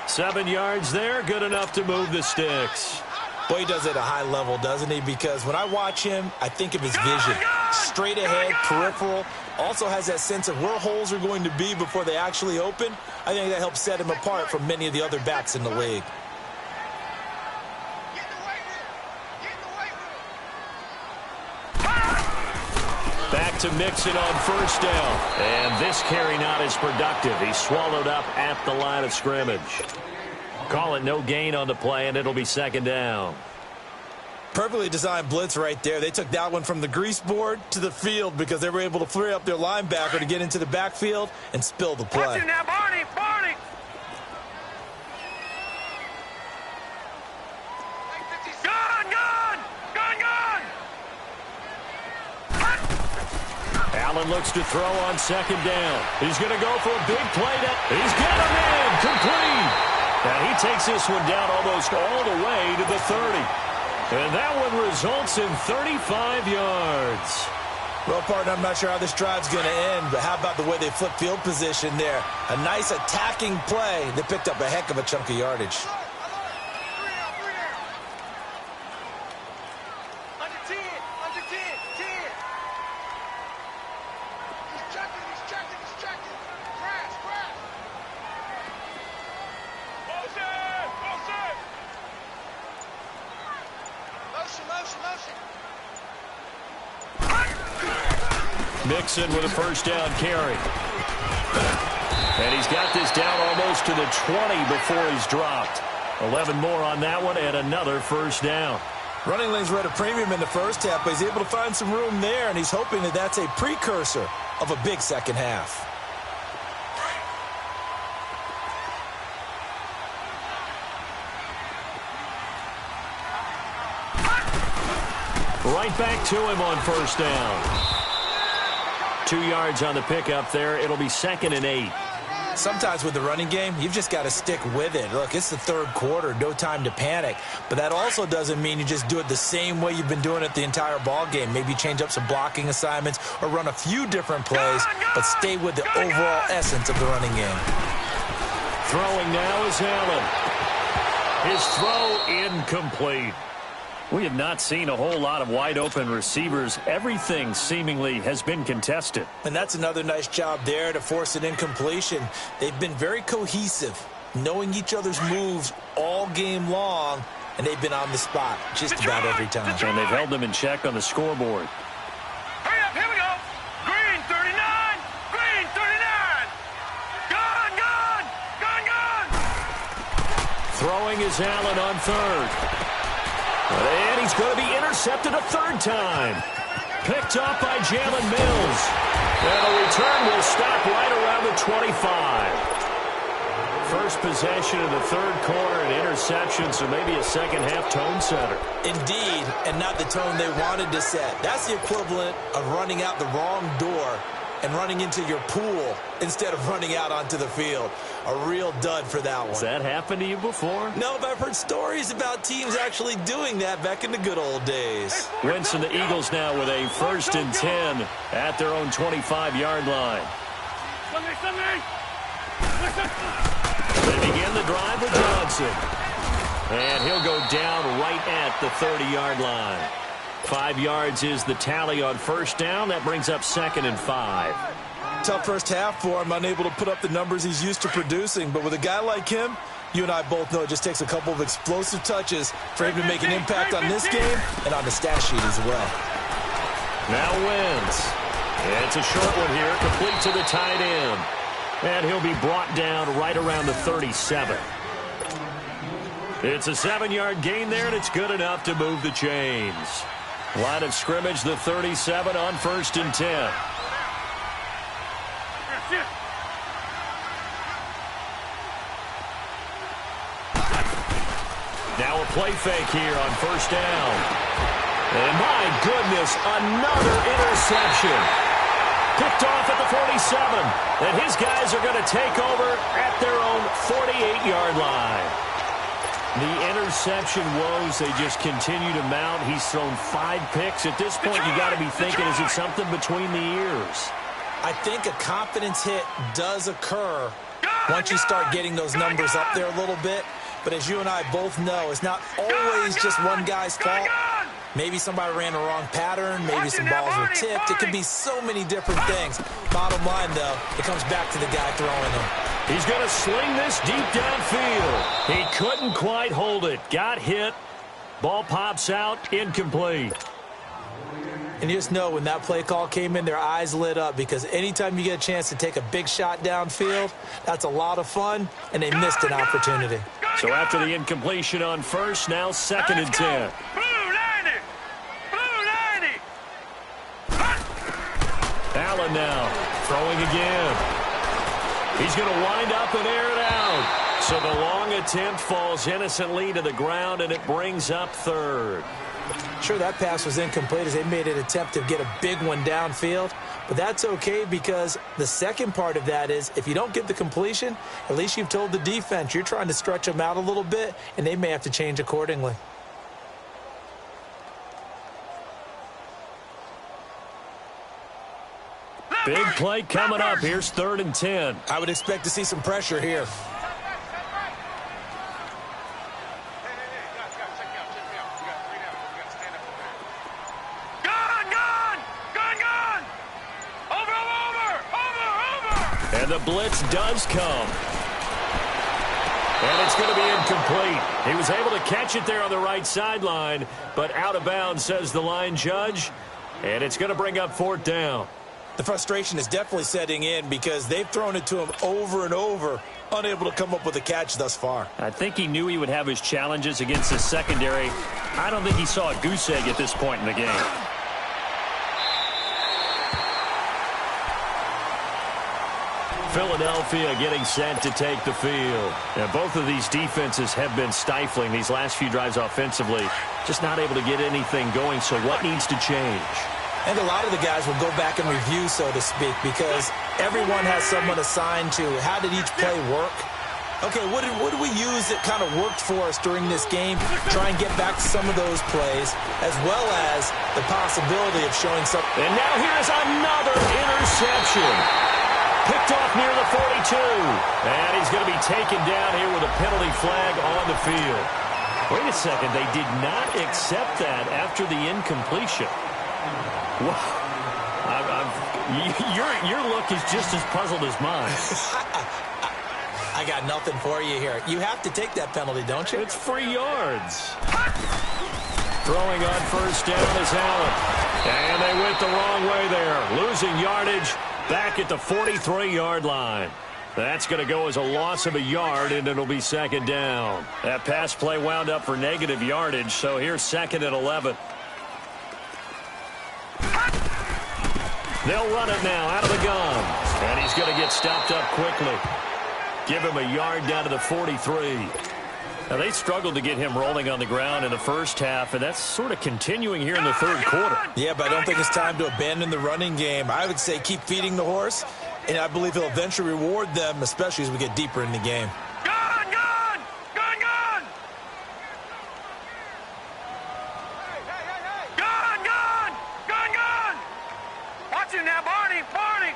[SPEAKER 1] 7 yards there, good enough to move the sticks.
[SPEAKER 3] Boy, he does it at a high level, doesn't he? Because when I watch him, I think of his vision. Straight ahead, peripheral. Also has that sense of where holes are going to be before they actually open. I think that helps set him apart from many of the other backs in the league.
[SPEAKER 1] Back to Mixon on first down. And this carry not as productive. He's swallowed up at the line of scrimmage. Call it no gain on the play, and it'll be second down.
[SPEAKER 3] Perfectly designed blitz right there. They took that one from the grease board to the field because they were able to free up their linebacker to get into the backfield and spill the play.
[SPEAKER 2] Watch it now, Barney! Barney! Gone! Gone! Gone! Gone!
[SPEAKER 1] Allen looks to throw on second down. He's going to go for a big play. He's got him in. Complete. And he takes this one down almost all the way to the 30. And that one results in 35 yards.
[SPEAKER 3] Well, partner, I'm not sure how this drive's going to end, but how about the way they flip field position there? A nice attacking play that picked up a heck of a chunk of yardage.
[SPEAKER 2] Under 10! Under 10! 10! He's checking! He's checking! He's checking! Crash! Crash! Motion! Motion! Motion! Motion! Motion!
[SPEAKER 1] Mixon with a first down carry. And he's got this down almost to the 20 before he's dropped. 11 more on that one and another first down.
[SPEAKER 3] Running lanes were at a premium in the first half, but he's able to find some room there, and he's hoping that that's a precursor of a big second half.
[SPEAKER 1] Right back to him on first down. 2 yards on the pickup there. It'll be 2nd and 8.
[SPEAKER 3] Sometimes with the running game, you've just got to stick with it. Look, it's the third quarter, no time to panic. But that also doesn't mean you just do it the same way you've been doing it the entire ball game. Maybe change up some blocking assignments or run a few different plays, but stay with the overall essence of the running game.
[SPEAKER 1] Throwing now is Allen. His throw incomplete. We have not seen a whole lot of wide-open receivers. Everything seemingly has been contested.
[SPEAKER 3] And that's another nice job there to force an incompletion. They've been very cohesive, knowing each other's moves all game long, and they've been on the spot just about every time.
[SPEAKER 1] And they've held them in check on the scoreboard.
[SPEAKER 2] Hurry up, here we go! Green 39! Green 39! Gone, gone! Gone, gone!
[SPEAKER 1] Throwing is Allen on third. And he's going to be intercepted a third time. Picked up by Jalen Mills. And the return will stop right around the 25. First possession of the third quarter, an interception, so maybe a second-half tone setter.
[SPEAKER 3] Indeed, and not the tone they wanted to set. That's the equivalent of running out the wrong door and running into your pool instead of running out onto the field. A real dud for that one.
[SPEAKER 1] Has that happened to you before?
[SPEAKER 3] No, but I've heard stories about teams actually doing that back in the good old days.
[SPEAKER 1] Wentz and the Eagles now with a 1st and 10 at their own 25-yard line. They begin the drive with Johnson. And he'll go down right at the 30-yard line. 5 yards is the tally on first down. That brings up 2nd and 5.
[SPEAKER 3] Tough first half for him, unable to put up the numbers he's used to producing. But with a guy like him, you and I both know it just takes a couple of explosive touches for him to make an impact on this game and on the stat sheet as well.
[SPEAKER 1] Now Wentz. It's a short one here, complete to the tight end. And he'll be brought down right around the 37. It's a 7-yard gain there, and it's good enough to move the chains. Line of scrimmage, the 37 on 1st and 10. Now a play fake here on first down. And my goodness, another interception. Picked off at the 47. And his guys are going to take over at their own 48-yard line. The interception woes, they just continue to mount. He's thrown 5 picks. At this point, you got to be thinking, is it something between the ears?
[SPEAKER 3] I think a confidence hit does occur once you start getting those numbers up there a little bit. But as you and I both know, it's not always just one guy's fault. Maybe somebody ran the wrong pattern. Maybe some balls were tipped. It could be so many different things. Bottom line, though, it comes back to the guy throwing them.
[SPEAKER 1] He's going to sling this deep downfield. He couldn't quite hold it. Got hit. Ball pops out. Incomplete.
[SPEAKER 3] And you just know when that play call came in, their eyes lit up, because anytime you get a chance to take a big shot downfield, that's a lot of fun, and they missed an opportunity.
[SPEAKER 1] So after the incompletion on first, now 2nd and 10. Allen now throwing again. He's going to wind up and air it out. So the long attempt falls innocently to the ground, and it brings up 3rd.
[SPEAKER 3] Sure, that pass was incomplete as they made an attempt to get a big one downfield. But that's okay, because the second part of that is if you don't get the completion, at least you've told the defense you're trying to stretch them out a little bit, and they may have to change accordingly.
[SPEAKER 1] Big play coming up. Here's 3rd and 10.
[SPEAKER 3] I would expect to see some pressure here.
[SPEAKER 1] And the blitz does come. And it's going to be incomplete. He was able to catch it there on the right sideline, but out of bounds, says the line judge. And it's going to bring up 4th down.
[SPEAKER 3] The frustration is definitely setting in because they've thrown it to him over and over, unable to come up with a catch thus far.
[SPEAKER 1] I think he knew he would have his challenges against the secondary. I don't think he saw a goose egg at this point in the game. Philadelphia getting set to take the field. And both of these defenses have been stifling these last few drives offensively. Just not able to get anything going, so what needs to change?
[SPEAKER 3] And a lot of the guys will go back and review, so to speak, because everyone has someone assigned to how did each play work. Okay, what did we use that kind of worked for us during this game? Try and get back to some of those plays, as well as the possibility of showing something.
[SPEAKER 1] And now here's another interception. Picked off near the 42. And he's going to be taken down here with a penalty flag on the field. Wait a second. They did not accept that after the incompletion. Wow. Your look is just as puzzled as mine.
[SPEAKER 3] I got nothing for you here. You have to take that penalty, don't you?
[SPEAKER 1] It's 3 yards. Throwing on first down is Allen. And they went the wrong way there. Losing yardage. Back at the 43-yard line. That's going to go as a loss of a yard, and it'll be 2nd down. That pass play wound up for negative yardage, so here's 2nd and 11. They'll run it now out of the gun. And he's going to get stopped up quickly. Give him a yard down to the 43. Now, they struggled to get him rolling on the ground in the first half, and that's sort of continuing here in the 3rd quarter.
[SPEAKER 3] Yeah, but I don't think it's time to abandon the running game. I would say keep feeding the horse, and I believe he'll eventually reward them, especially as we get deeper in the game.
[SPEAKER 2] Gun! Gun! Gun! Gun! Gun! Gun! Gun! Gun! Watch him now, Barney! Barney!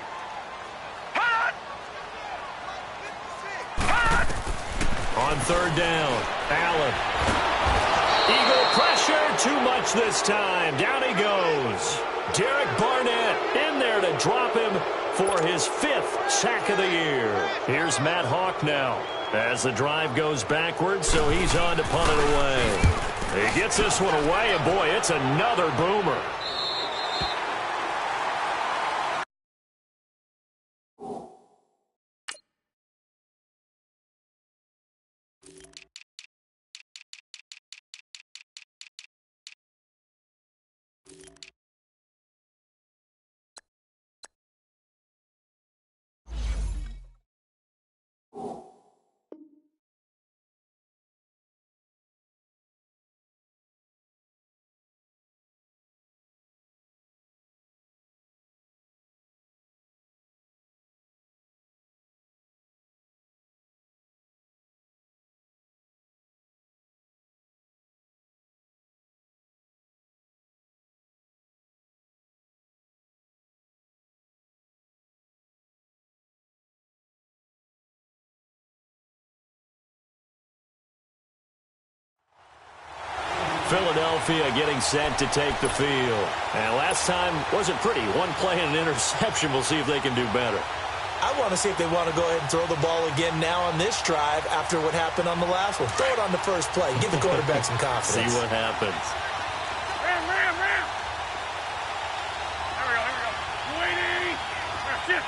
[SPEAKER 2] Hut! Hut!
[SPEAKER 1] On 3rd down, Allen. Eagle pressure, too much this time. Down he goes. Derek Barnett in there to drop him for his 5th sack of the year. Here's Matt Hawk now as the drive goes backwards, so he's on to punt it away. He gets this one away, and boy, it's another boomer. Philadelphia getting set to take the field. And last time wasn't pretty. One play and an interception. We'll see if they can do better.
[SPEAKER 3] I want to see if they want to go ahead and throw the ball again now on this drive after what happened on the last one. Throw it on the first play. Give the quarterback some confidence.
[SPEAKER 1] See what happens.
[SPEAKER 2] Ram. Here we go. Waiting. Check.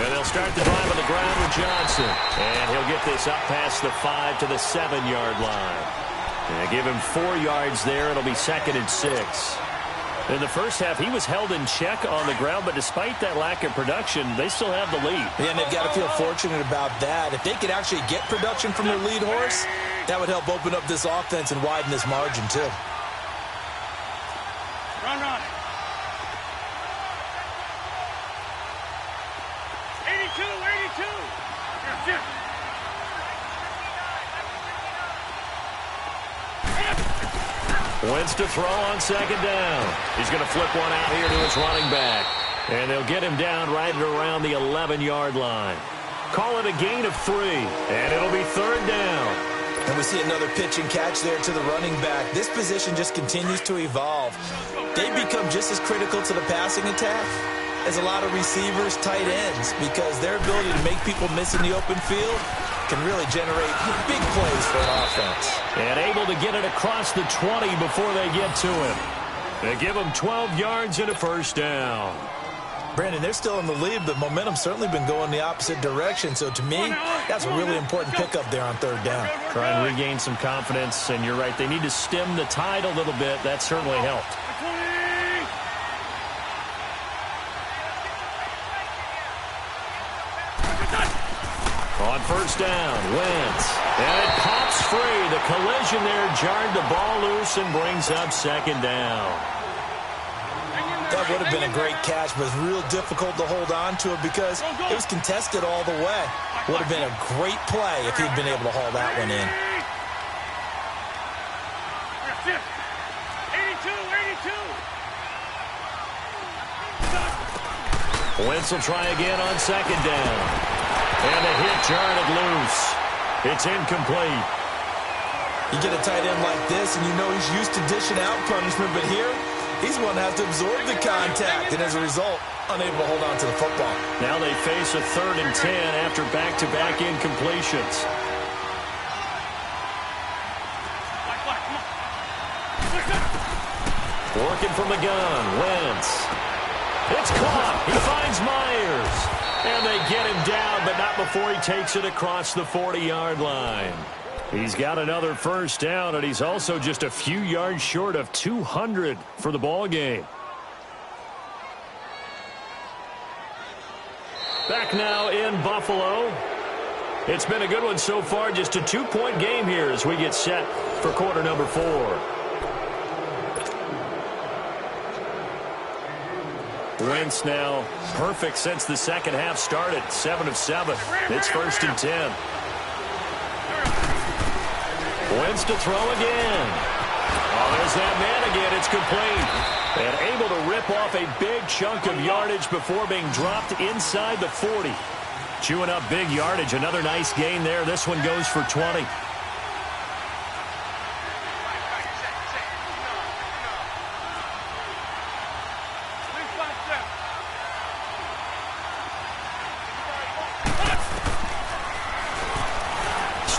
[SPEAKER 1] And they'll start the drive on the ground with Johnson. And he'll get this up past the 5 to the 7-yard line. And give him 4 yards there. It'll be 2nd and 6. In the first half, he was held in check on the ground, but despite that lack of production, they still have the lead.
[SPEAKER 3] Yeah, and they've got to feel fortunate about that. If they could actually get production from their lead horse, that would help open up this offense and widen this margin, too.
[SPEAKER 2] Run. 82. Here,
[SPEAKER 1] Wentz to throw on 2nd down. He's going to flip one out here to his running back. And they'll get him down right around the 11-yard line. Call it a gain of 3. And it'll be 3rd down.
[SPEAKER 3] And we see another pitch and catch there to the running back. This position just continues to evolve. They become just as critical to the passing attack as a lot of receivers, tight ends, because their ability to make people miss in the open field can really generate big plays for an offense.
[SPEAKER 1] And able to get it across the 20 before they get to him. They give him 12 yards and a 1st down.
[SPEAKER 3] Brandon, they're still in the lead, but momentum's certainly been going the opposite direction. So to me, that's a really important pickup there on 3rd down.
[SPEAKER 1] Try and regain some confidence, and you're right, they need to stem the tide a little bit. That certainly helped. On 1st down, Wentz. And it pops free. The collision there jarred the ball loose and brings up 2nd down.
[SPEAKER 3] That would have been a great catch, but it's real difficult to hold on to it because it was contested all the way. Would have been a great play if he'd been able to haul that one in.
[SPEAKER 2] 82.
[SPEAKER 1] Wentz will try again on 2nd down. And a hit jarred it loose. It's incomplete.
[SPEAKER 3] You get a tight end like this, and you know he's used to dishing out punishment, but here, he's one that has to absorb the contact, and as a result, unable to hold on to the football.
[SPEAKER 1] Now they face a 3rd and 10 after back-to-back incompletions. Working from the gun, Wentz. It's caught. He finds Myers. And they get him down, but not before he takes it across the 40-yard line. He's got another 1st down, and he's also just a few yards short of 200 for the ball game. Back now in Buffalo. It's been a good one so far. Just a 2-point game here as we get set for quarter number 4. Wentz now perfect since the 2nd half started. 7 of 7. It's 1st and 10. Wentz to throw again. Oh, there's that man again. It's complete. And able to rip off a big chunk of yardage before being dropped inside the 40. Chewing up big yardage. Another nice gain there. This one goes for 20.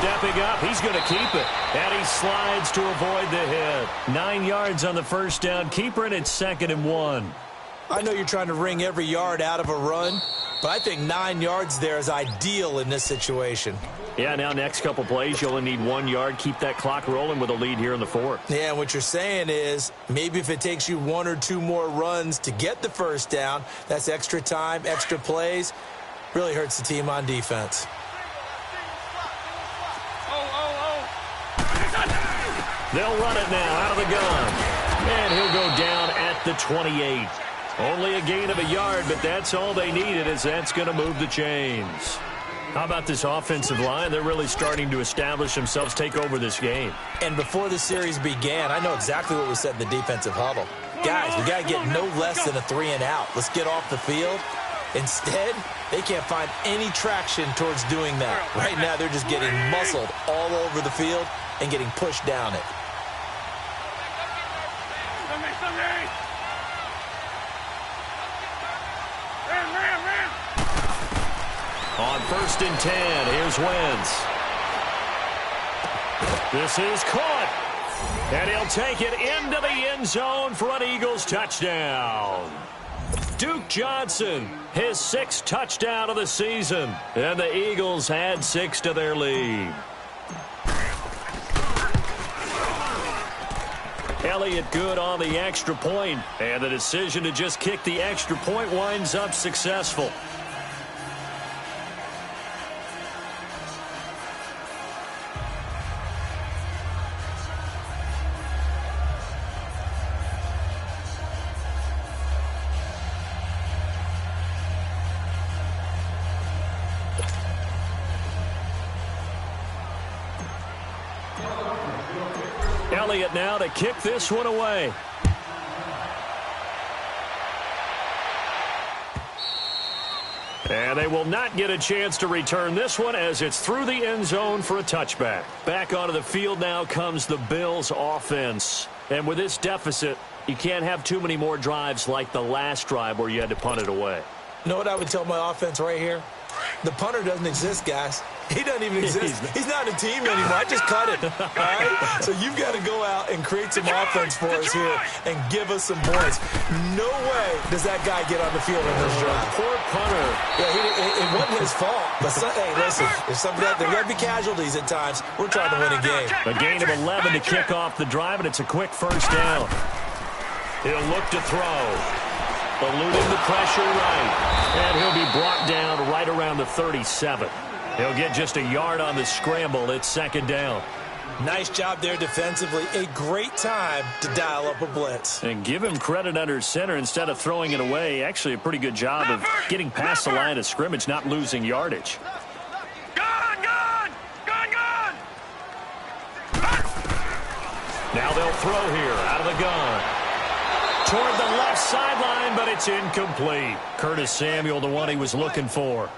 [SPEAKER 1] Stepping up, he's going to keep it. And he slides to avoid the hit. 9 yards on the 1st down. Keeper, and it's 2nd and 1.
[SPEAKER 3] I know you're trying to wring every yard out of a run, but I think 9 yards there is ideal in this situation.
[SPEAKER 1] Yeah, now next couple plays, you only need 1 yard. Keep that clock rolling with a lead here in the 4th.
[SPEAKER 3] Yeah, and what you're saying is maybe if it takes you 1 or 2 more runs to get the 1st down, that's extra time, extra plays. Really hurts the team on defense.
[SPEAKER 1] They'll run it now out of the gun. And he'll go down at the 28. Only a gain of a yard, but that's all they needed, as that's going to move the chains. How about this offensive line? They're really starting to establish themselves, take over this game.
[SPEAKER 3] And before the series began, I know exactly what was said in the defensive huddle. Guys, we got to get no less than a 3 and out. Let's get off the field Instead, they can't find any traction towards doing that. Right now, they're just getting muscled all over the field and getting pushed down it.
[SPEAKER 1] On 1st and 10, here's Wentz. This is caught. And he'll take it into the end zone for an Eagles touchdown. Duke Johnson, his 6th touchdown of the season. And the Eagles add 6 to their lead. Elliott good on the extra point, and the decision to just kick the extra point winds up successful. Elliott now to kick this one away. And they will not get a chance to return this one as it's through the end zone for a touchback. Back onto the field now comes the Bills offense. And with this deficit, you can't have too many more drives like the last drive where you had to punt it away.
[SPEAKER 3] You know what I would tell my offense right here? The punter doesn't exist, guys. He doesn't even exist. He's not a team anymore. I just cut it. All right? So you've got to go out and create some offense for us here and give us some points. No way does that guy get on the field in this drive.
[SPEAKER 1] Poor punter.
[SPEAKER 3] Yeah, it wasn't his fault. But, hey, listen, there got to be casualties at times. We're trying to win a game.
[SPEAKER 1] A gain of 11 to kick off the drive, and it's a quick 1st down. He'll look to throw. Eluding the pressure right. And he'll be brought down right around the 37. He'll get just a yard on the scramble. It's 2nd down.
[SPEAKER 3] Nice job there defensively. A great time to dial up a blitz.
[SPEAKER 1] And give him credit under center instead of throwing it away. Actually, a pretty good job of getting past the line of scrimmage, not losing yardage. Now they'll throw here out of the gun. Toward the left sideline, but it's incomplete. Curtis Samuel, the one he was looking for.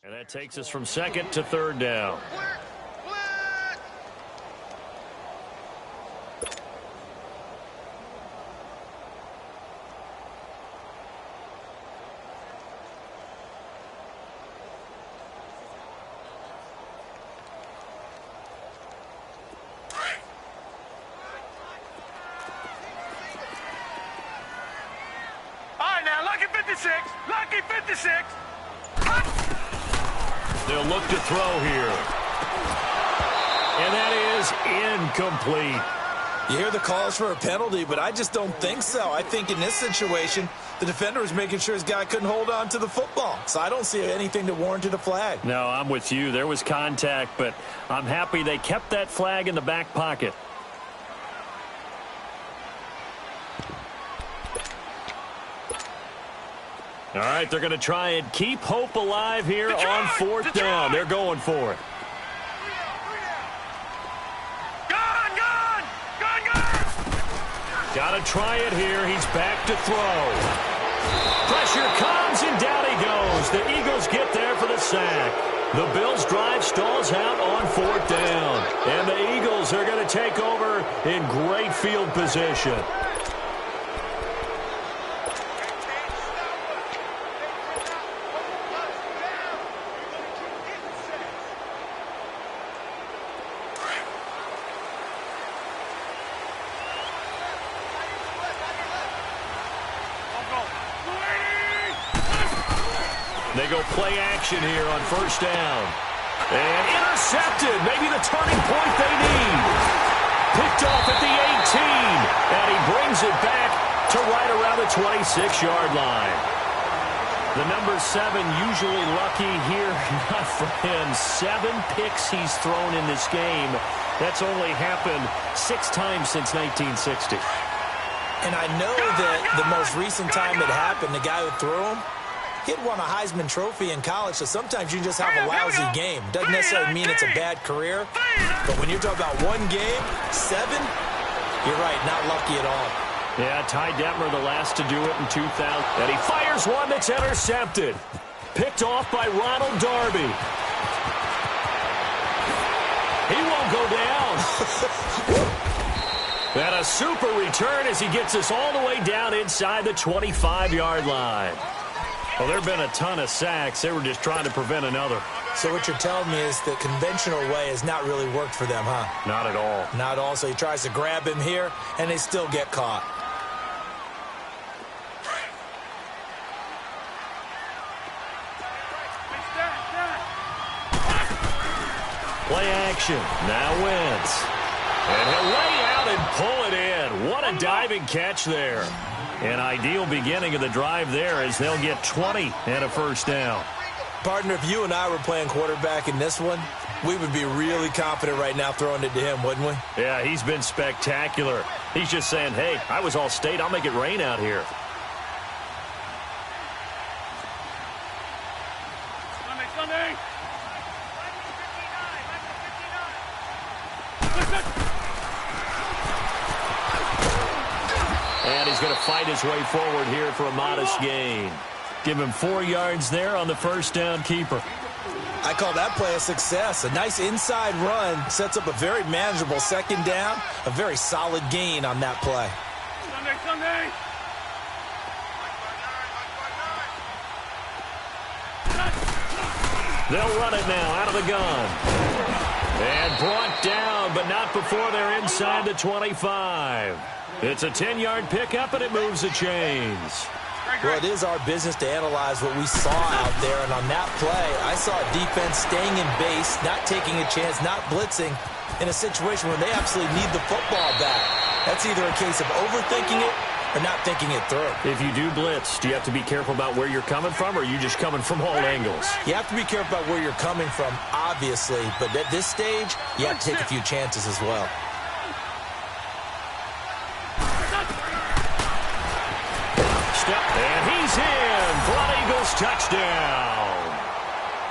[SPEAKER 1] And that takes us from 2nd to 3rd down.
[SPEAKER 2] Lucky 56.
[SPEAKER 1] They'll look to throw here. And that is incomplete.
[SPEAKER 3] You hear the calls for a penalty, but I just don't think so. I think in this situation, the defender was making sure his guy couldn't hold on to the football. So I don't see anything to warrant a flag.
[SPEAKER 1] No, I'm with you. There was contact, but I'm happy they kept that flag in the back pocket. All right, they're going to try and keep hope alive here on 4th down. They're going for it. Got to try it here. He's back to throw. Pressure comes, and down he goes. The Eagles get there for the sack. The Bills' drive stalls out on 4th down. And the Eagles are going to take over in great field position. They go play action here on 1st down. And intercepted. Maybe the turning point they need. Picked off at the 18. And he brings it back to right around the 26-yard line. The number 7 usually lucky here. Not for him. 7 picks he's thrown in this game. That's only happened 6 times since 1960.
[SPEAKER 3] And I know that the most recent time it happened, the guy who threw him, He had won a Heisman Trophy in college, so sometimes you just have a lousy game. Doesn't necessarily mean it's a bad career. But when you're talking about one game, 7, you're right, not lucky at all.
[SPEAKER 1] Yeah, Ty Detmer, the last to do it in 2000. And he fires one that's intercepted. Picked off by Ronald Darby. He won't go down. And a super return as he gets us all the way down inside the 25-yard line. Well, there have been a ton of sacks. They were just trying to prevent another.
[SPEAKER 3] So what you're telling me is the conventional way has not really worked for them, huh?
[SPEAKER 1] Not at all.
[SPEAKER 3] Not at all. So he tries to grab him here, and they still get caught.
[SPEAKER 1] Play action. Now Wentz. And he'll lay out and pull it in. What a diving catch there. An ideal beginning of the drive there as they'll get 20 and a first down.
[SPEAKER 3] Partner, if you and I were playing quarterback in this one, we would be really confident right now throwing it to him, wouldn't we?
[SPEAKER 1] Yeah, he's been spectacular. He's just saying, hey, I was all state. I'll make it rain out here.
[SPEAKER 2] Sunday.
[SPEAKER 1] And he's going to fight his way forward here for a modest gain. Give him 4 yards there on the first down keeper.
[SPEAKER 3] I call that play a success. A nice inside run sets up a very manageable second down. A very solid gain on that play.
[SPEAKER 2] Sunday.
[SPEAKER 1] They'll run it now out of the gun. And brought down, but not before they're inside the 25. It's a 10-yard pickup, and it moves the chains.
[SPEAKER 3] Well, it is our business to analyze what we saw out there, and on that play, I saw a defense staying in base, not taking a chance, not blitzing, in a situation where they absolutely need the football back. That's either a case of overthinking it or not thinking it through.
[SPEAKER 1] If you do blitz, do you have to be careful about where you're coming from, or are you just coming from all angles?
[SPEAKER 3] You have to be careful about where you're coming from, obviously, but at this stage, you have to take a few chances as well.
[SPEAKER 1] And he's in. Blood Eagles touchdown.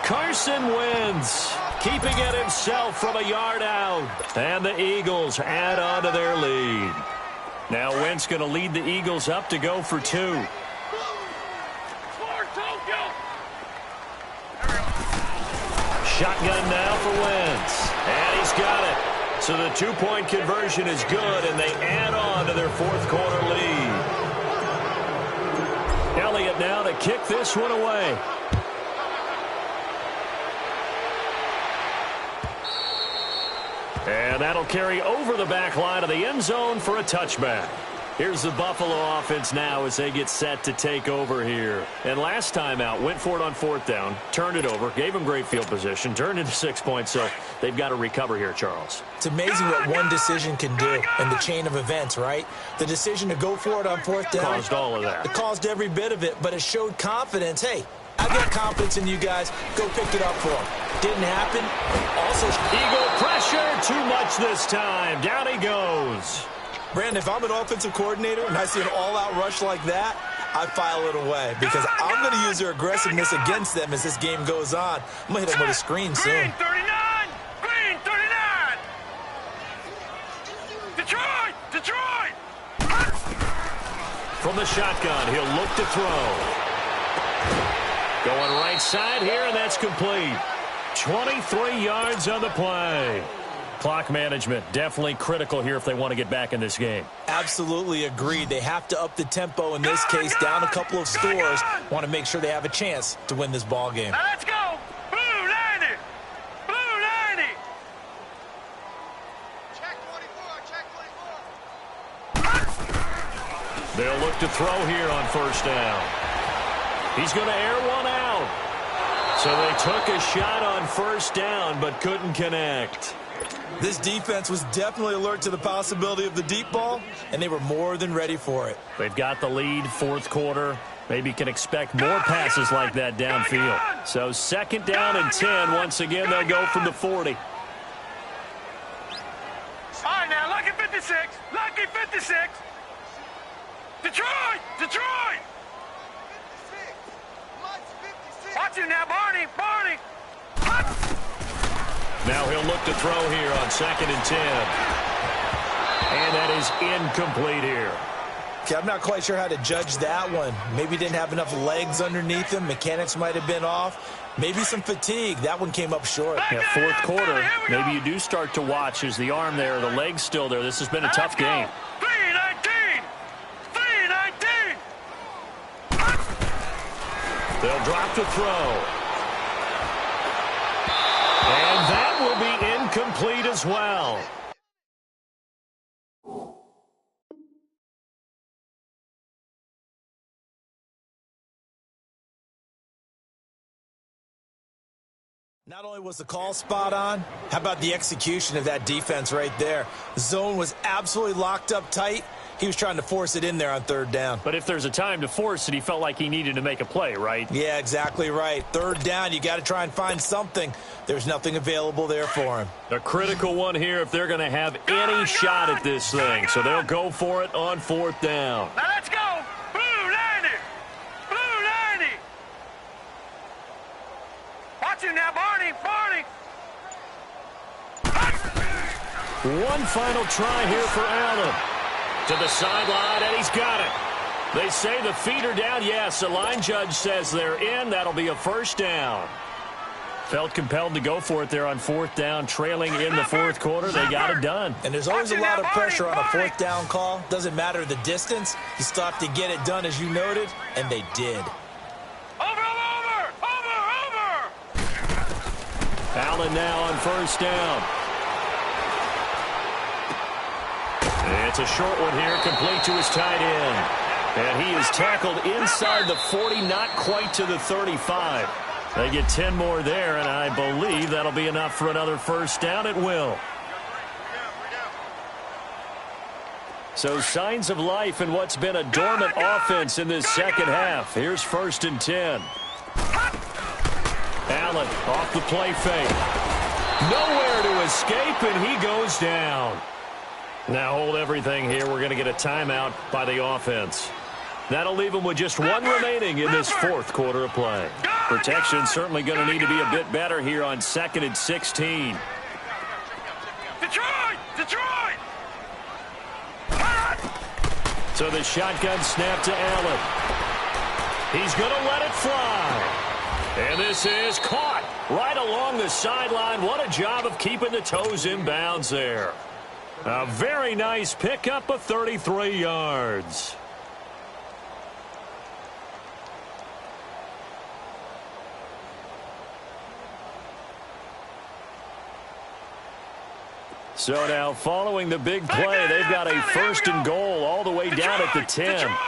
[SPEAKER 1] Carson Wentz keeping it himself from a yard out. And the Eagles add on to their lead. Now Wentz going to lead the Eagles up to go for 2. Shotgun now for Wentz. And he's got it. So the 2-point conversion is good, and they add on to their fourth quarter lead. Elliott now to kick this one away. And that'll carry over the back line of the end zone for a touchback. Here's the Buffalo offense now as they get set to take over here. And last time out, went for it on 4th down, turned it over, gave them great field position, turned into 6 points, so they've got to recover here, Charles.
[SPEAKER 3] It's amazing what one decision can do in the chain of events, right? The decision to go for it on 4th down.
[SPEAKER 1] Caused all of that.
[SPEAKER 3] It caused every bit of it, but it showed confidence. Hey, I got confidence in you guys. Go pick it up for them. Didn't happen. Also,
[SPEAKER 1] Eagle pressure, too much this time. Down he goes.
[SPEAKER 3] Brandon, if I'm an offensive coordinator and I see an all-out rush like that, I file it away because I'm going to use their aggressiveness against them as this game goes on. I'm going to hit them with a screen soon.
[SPEAKER 2] Green 39! Green 39! Detroit!
[SPEAKER 1] From the shotgun, he'll look to throw. Going right side here, and that's complete. 23 yards on the play. Clock management definitely critical here if they want to get back in this game.
[SPEAKER 3] Absolutely agreed. They have to up the tempo in this case, down a couple of scores. Want to make sure they have a chance to win this ball game.
[SPEAKER 2] Now let's go! Blue 90! Blue 90! Check 24, check 24.
[SPEAKER 1] They'll look to throw here on first down. He's going to air one out. So they took a shot on first down but couldn't connect.
[SPEAKER 3] This defense was definitely alert to the possibility of the deep ball, and they were more than ready for it.
[SPEAKER 1] They've got the lead, fourth quarter. Maybe can expect more passes like that downfield. So 2nd down and 10. Once again, they'll go from the 40.
[SPEAKER 2] All right, now, lucky 56. Lucky 56. Detroit! Watch you now, Barney. Barney.
[SPEAKER 1] Now he'll look to throw here on 2nd and 10. And that is incomplete here.
[SPEAKER 3] Okay, I'm not quite sure how to judge that one. Maybe didn't have enough legs underneath him. Mechanics might have been off. Maybe some fatigue. That one came up short.
[SPEAKER 1] Yeah, 4th quarter, maybe you do start to watch as the arm there, the leg's still there. This has been a tough game.
[SPEAKER 2] 3-19. 3-19.
[SPEAKER 1] They'll drop to throw. And that will be incomplete as well.
[SPEAKER 3] Not only was the call spot on, how about the execution of that defense right there? The zone was absolutely locked up tight. He was trying to force it in there on 3rd down.
[SPEAKER 1] But if there's a time to force it, he felt like he needed to make a play, right?
[SPEAKER 3] Yeah, exactly right. 3rd down, you got to try and find something. There's nothing available there for him.
[SPEAKER 1] A critical one here if they're going to have any shot at this thing. So they'll go for it on 4th down.
[SPEAKER 2] Now let's go. Blue 90. Blue 90. Watch you now, Barney. Barney.
[SPEAKER 1] One final try here for Allen. To the sideline, and he's got it. They say the feet are down. Yes, the line judge says they're in. That'll be a 1st down. Felt compelled to go for it there on 4th down, trailing in the 4th quarter. They got it done.
[SPEAKER 3] And there's always a lot of pressure on a 4th down call. Doesn't matter the distance. You still have to get it done, as you noted, and they did.
[SPEAKER 2] Over.
[SPEAKER 1] Allen now on 1st down. It's a short one here, complete to his tight end. And he is tackled inside the 40, not quite to the 35. They get 10 more there, and I believe that'll be enough for another 1st down. It will. So signs of life in what's been a dormant offense in this 2nd half. Here's 1st and 10. Allen off the play fake. Nowhere to escape, and he goes down. Now hold everything here. We're going to get a timeout by the offense. That'll leave them with just one remaining in this 4th quarter of play. Protection certainly going to need to be a bit better here on 2nd and 16.
[SPEAKER 2] Detroit! Detroit!
[SPEAKER 1] So the shotgun snap to Allen. He's going to let it fly. And this is caught right along the sideline. What a job of keeping the toes in bounds there. A very nice pickup of 33 yards. So now following the big play, they've got a 1st and goal all the way down at the 10.
[SPEAKER 2] Detroit!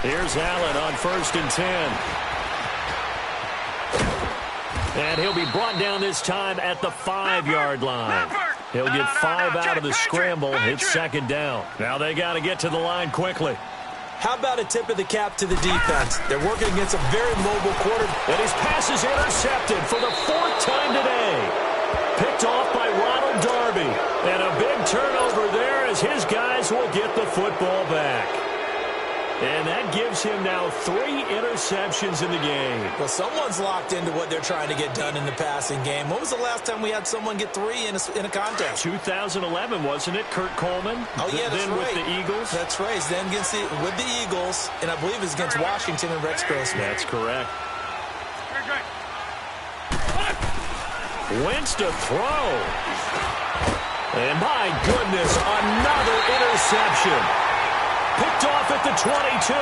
[SPEAKER 1] Here's Allen on 1st and 10. And he'll be brought down this time at the 5-yard line. He'll get 5 out of the scramble. It's 2nd down. Now they got to get to the line quickly.
[SPEAKER 3] How about a tip of the cap to the defense? They're working against a very mobile quarterback.
[SPEAKER 1] And his pass is intercepted for the 4th time today. Picked off by Ronald Darby. And a big turnover there as his guys will get the football back. And that gives him now 3 interceptions in the game.
[SPEAKER 3] Well, someone's locked into what they're trying to get done in the passing game. When was the last time we had someone get 3 in a contest?
[SPEAKER 1] 2011, wasn't it? Kurt Coleman?
[SPEAKER 3] Oh, yeah, that's
[SPEAKER 1] then
[SPEAKER 3] right.
[SPEAKER 1] With the Eagles?
[SPEAKER 3] That's right. Then with the Eagles, and I believe it's against Washington and Rex Grossman.
[SPEAKER 1] That's correct. Wentz to throw. And my goodness, another interception. Picked off at the 22.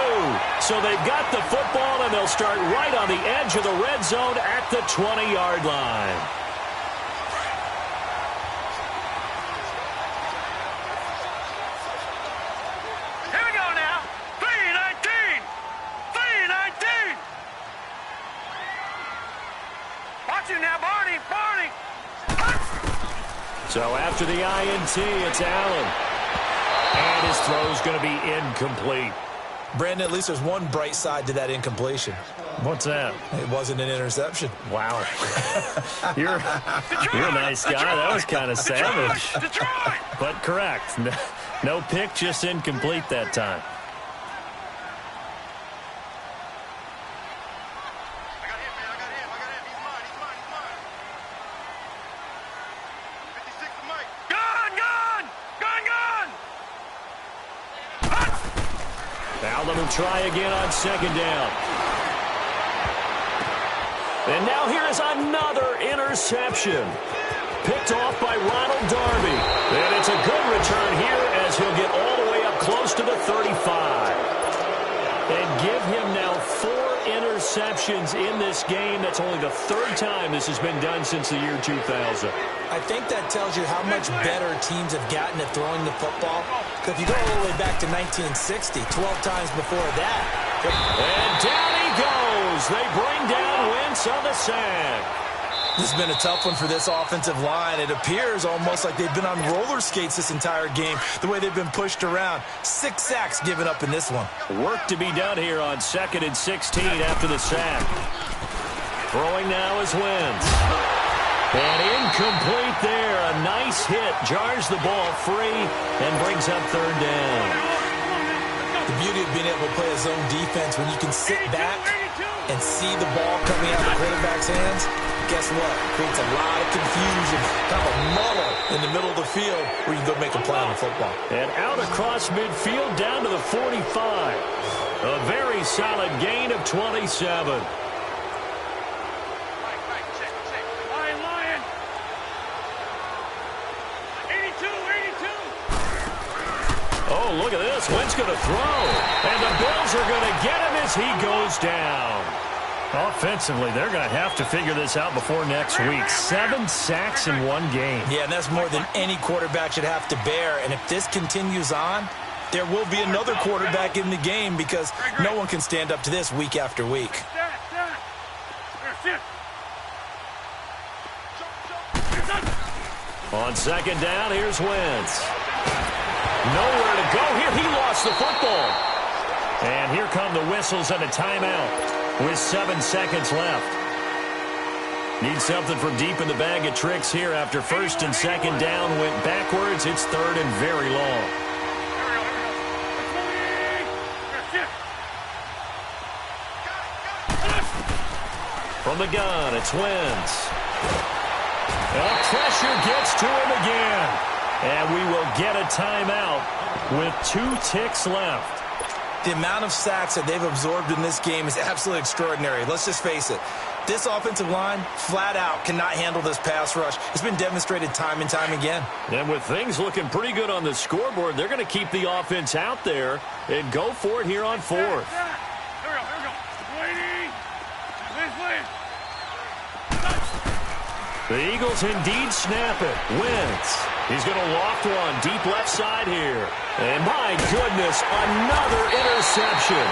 [SPEAKER 1] So they've got the football, and they'll start right on the edge of the red zone at the 20-yard line.
[SPEAKER 2] Here we go now. 3-19. 3-19. Watch you now, Barney. Barney.
[SPEAKER 1] So after the INT, it's Allen. And his throw is going to be incomplete.
[SPEAKER 3] Brandon, at least there's one bright side to that incompletion.
[SPEAKER 1] What's that?
[SPEAKER 3] It wasn't an interception.
[SPEAKER 1] Wow. You're a nice guy. That was kind of savage. But correct. No pick, just incomplete that time. Now let him try again on second down. And now here is another interception. Picked off by Ronald Darby. And it's a good return here as he'll get all the way up close to the 35. And give him now 4 interceptions in this game. That's only the 3rd time this has been done since the year 2000.
[SPEAKER 3] I think that tells you how much better teams have gotten at throwing the football. Because if you go all the way back to 1960, 12 times before that.
[SPEAKER 1] And down he goes. They bring down Wentz on the sack.
[SPEAKER 3] This has been a tough one for this offensive line. It appears almost like they've been on roller skates this entire game, the way they've been pushed around. 6 sacks given up in this one.
[SPEAKER 1] Work to be done here on 2nd and 16 after the sack. Throwing now is Wentz. And incomplete there. A nice hit. Jars the ball free and brings up 3rd down.
[SPEAKER 3] The beauty of being able to play a zone defense when you can sit back and see the ball coming out of the quarterback's hands, guess what? Creates a lot of confusion, kind of a muddle in the middle of the field where you can go make a play on the football.
[SPEAKER 1] And out across midfield down to the 45. A very solid gain of 27. Oh, look at this. Wentz going to throw. And the Bills are going to get him as he goes down. Offensively, they're going to have to figure this out before next week. 7 sacks in one game.
[SPEAKER 3] Yeah, and that's more than any quarterback should have to bear. And if this continues on, there will be another quarterback in the game because no one can stand up to this week after week.
[SPEAKER 1] On second down, here's Wentz. Nowhere to go here. He lost the football. And here come the whistles and a timeout with 7 seconds left. Need something from deep in the bag of tricks here after 1st and 2nd down went backwards. It's 3rd and very long. From the gun, it's Wentz. Pressure gets to him again. And we will get a timeout with 2 ticks left.
[SPEAKER 3] The amount of sacks that they've absorbed in this game is absolutely extraordinary. Let's just face it. This offensive line, flat out, cannot handle this pass rush. It's been demonstrated time and time again.
[SPEAKER 1] And with things looking pretty good on the scoreboard, they're going to keep the offense out there and go for it here on 4th.
[SPEAKER 2] Here we go. Waiting. Please.
[SPEAKER 1] The Eagles indeed snap it. Wentz. He's going to loft one deep left side here. And my goodness, another interception.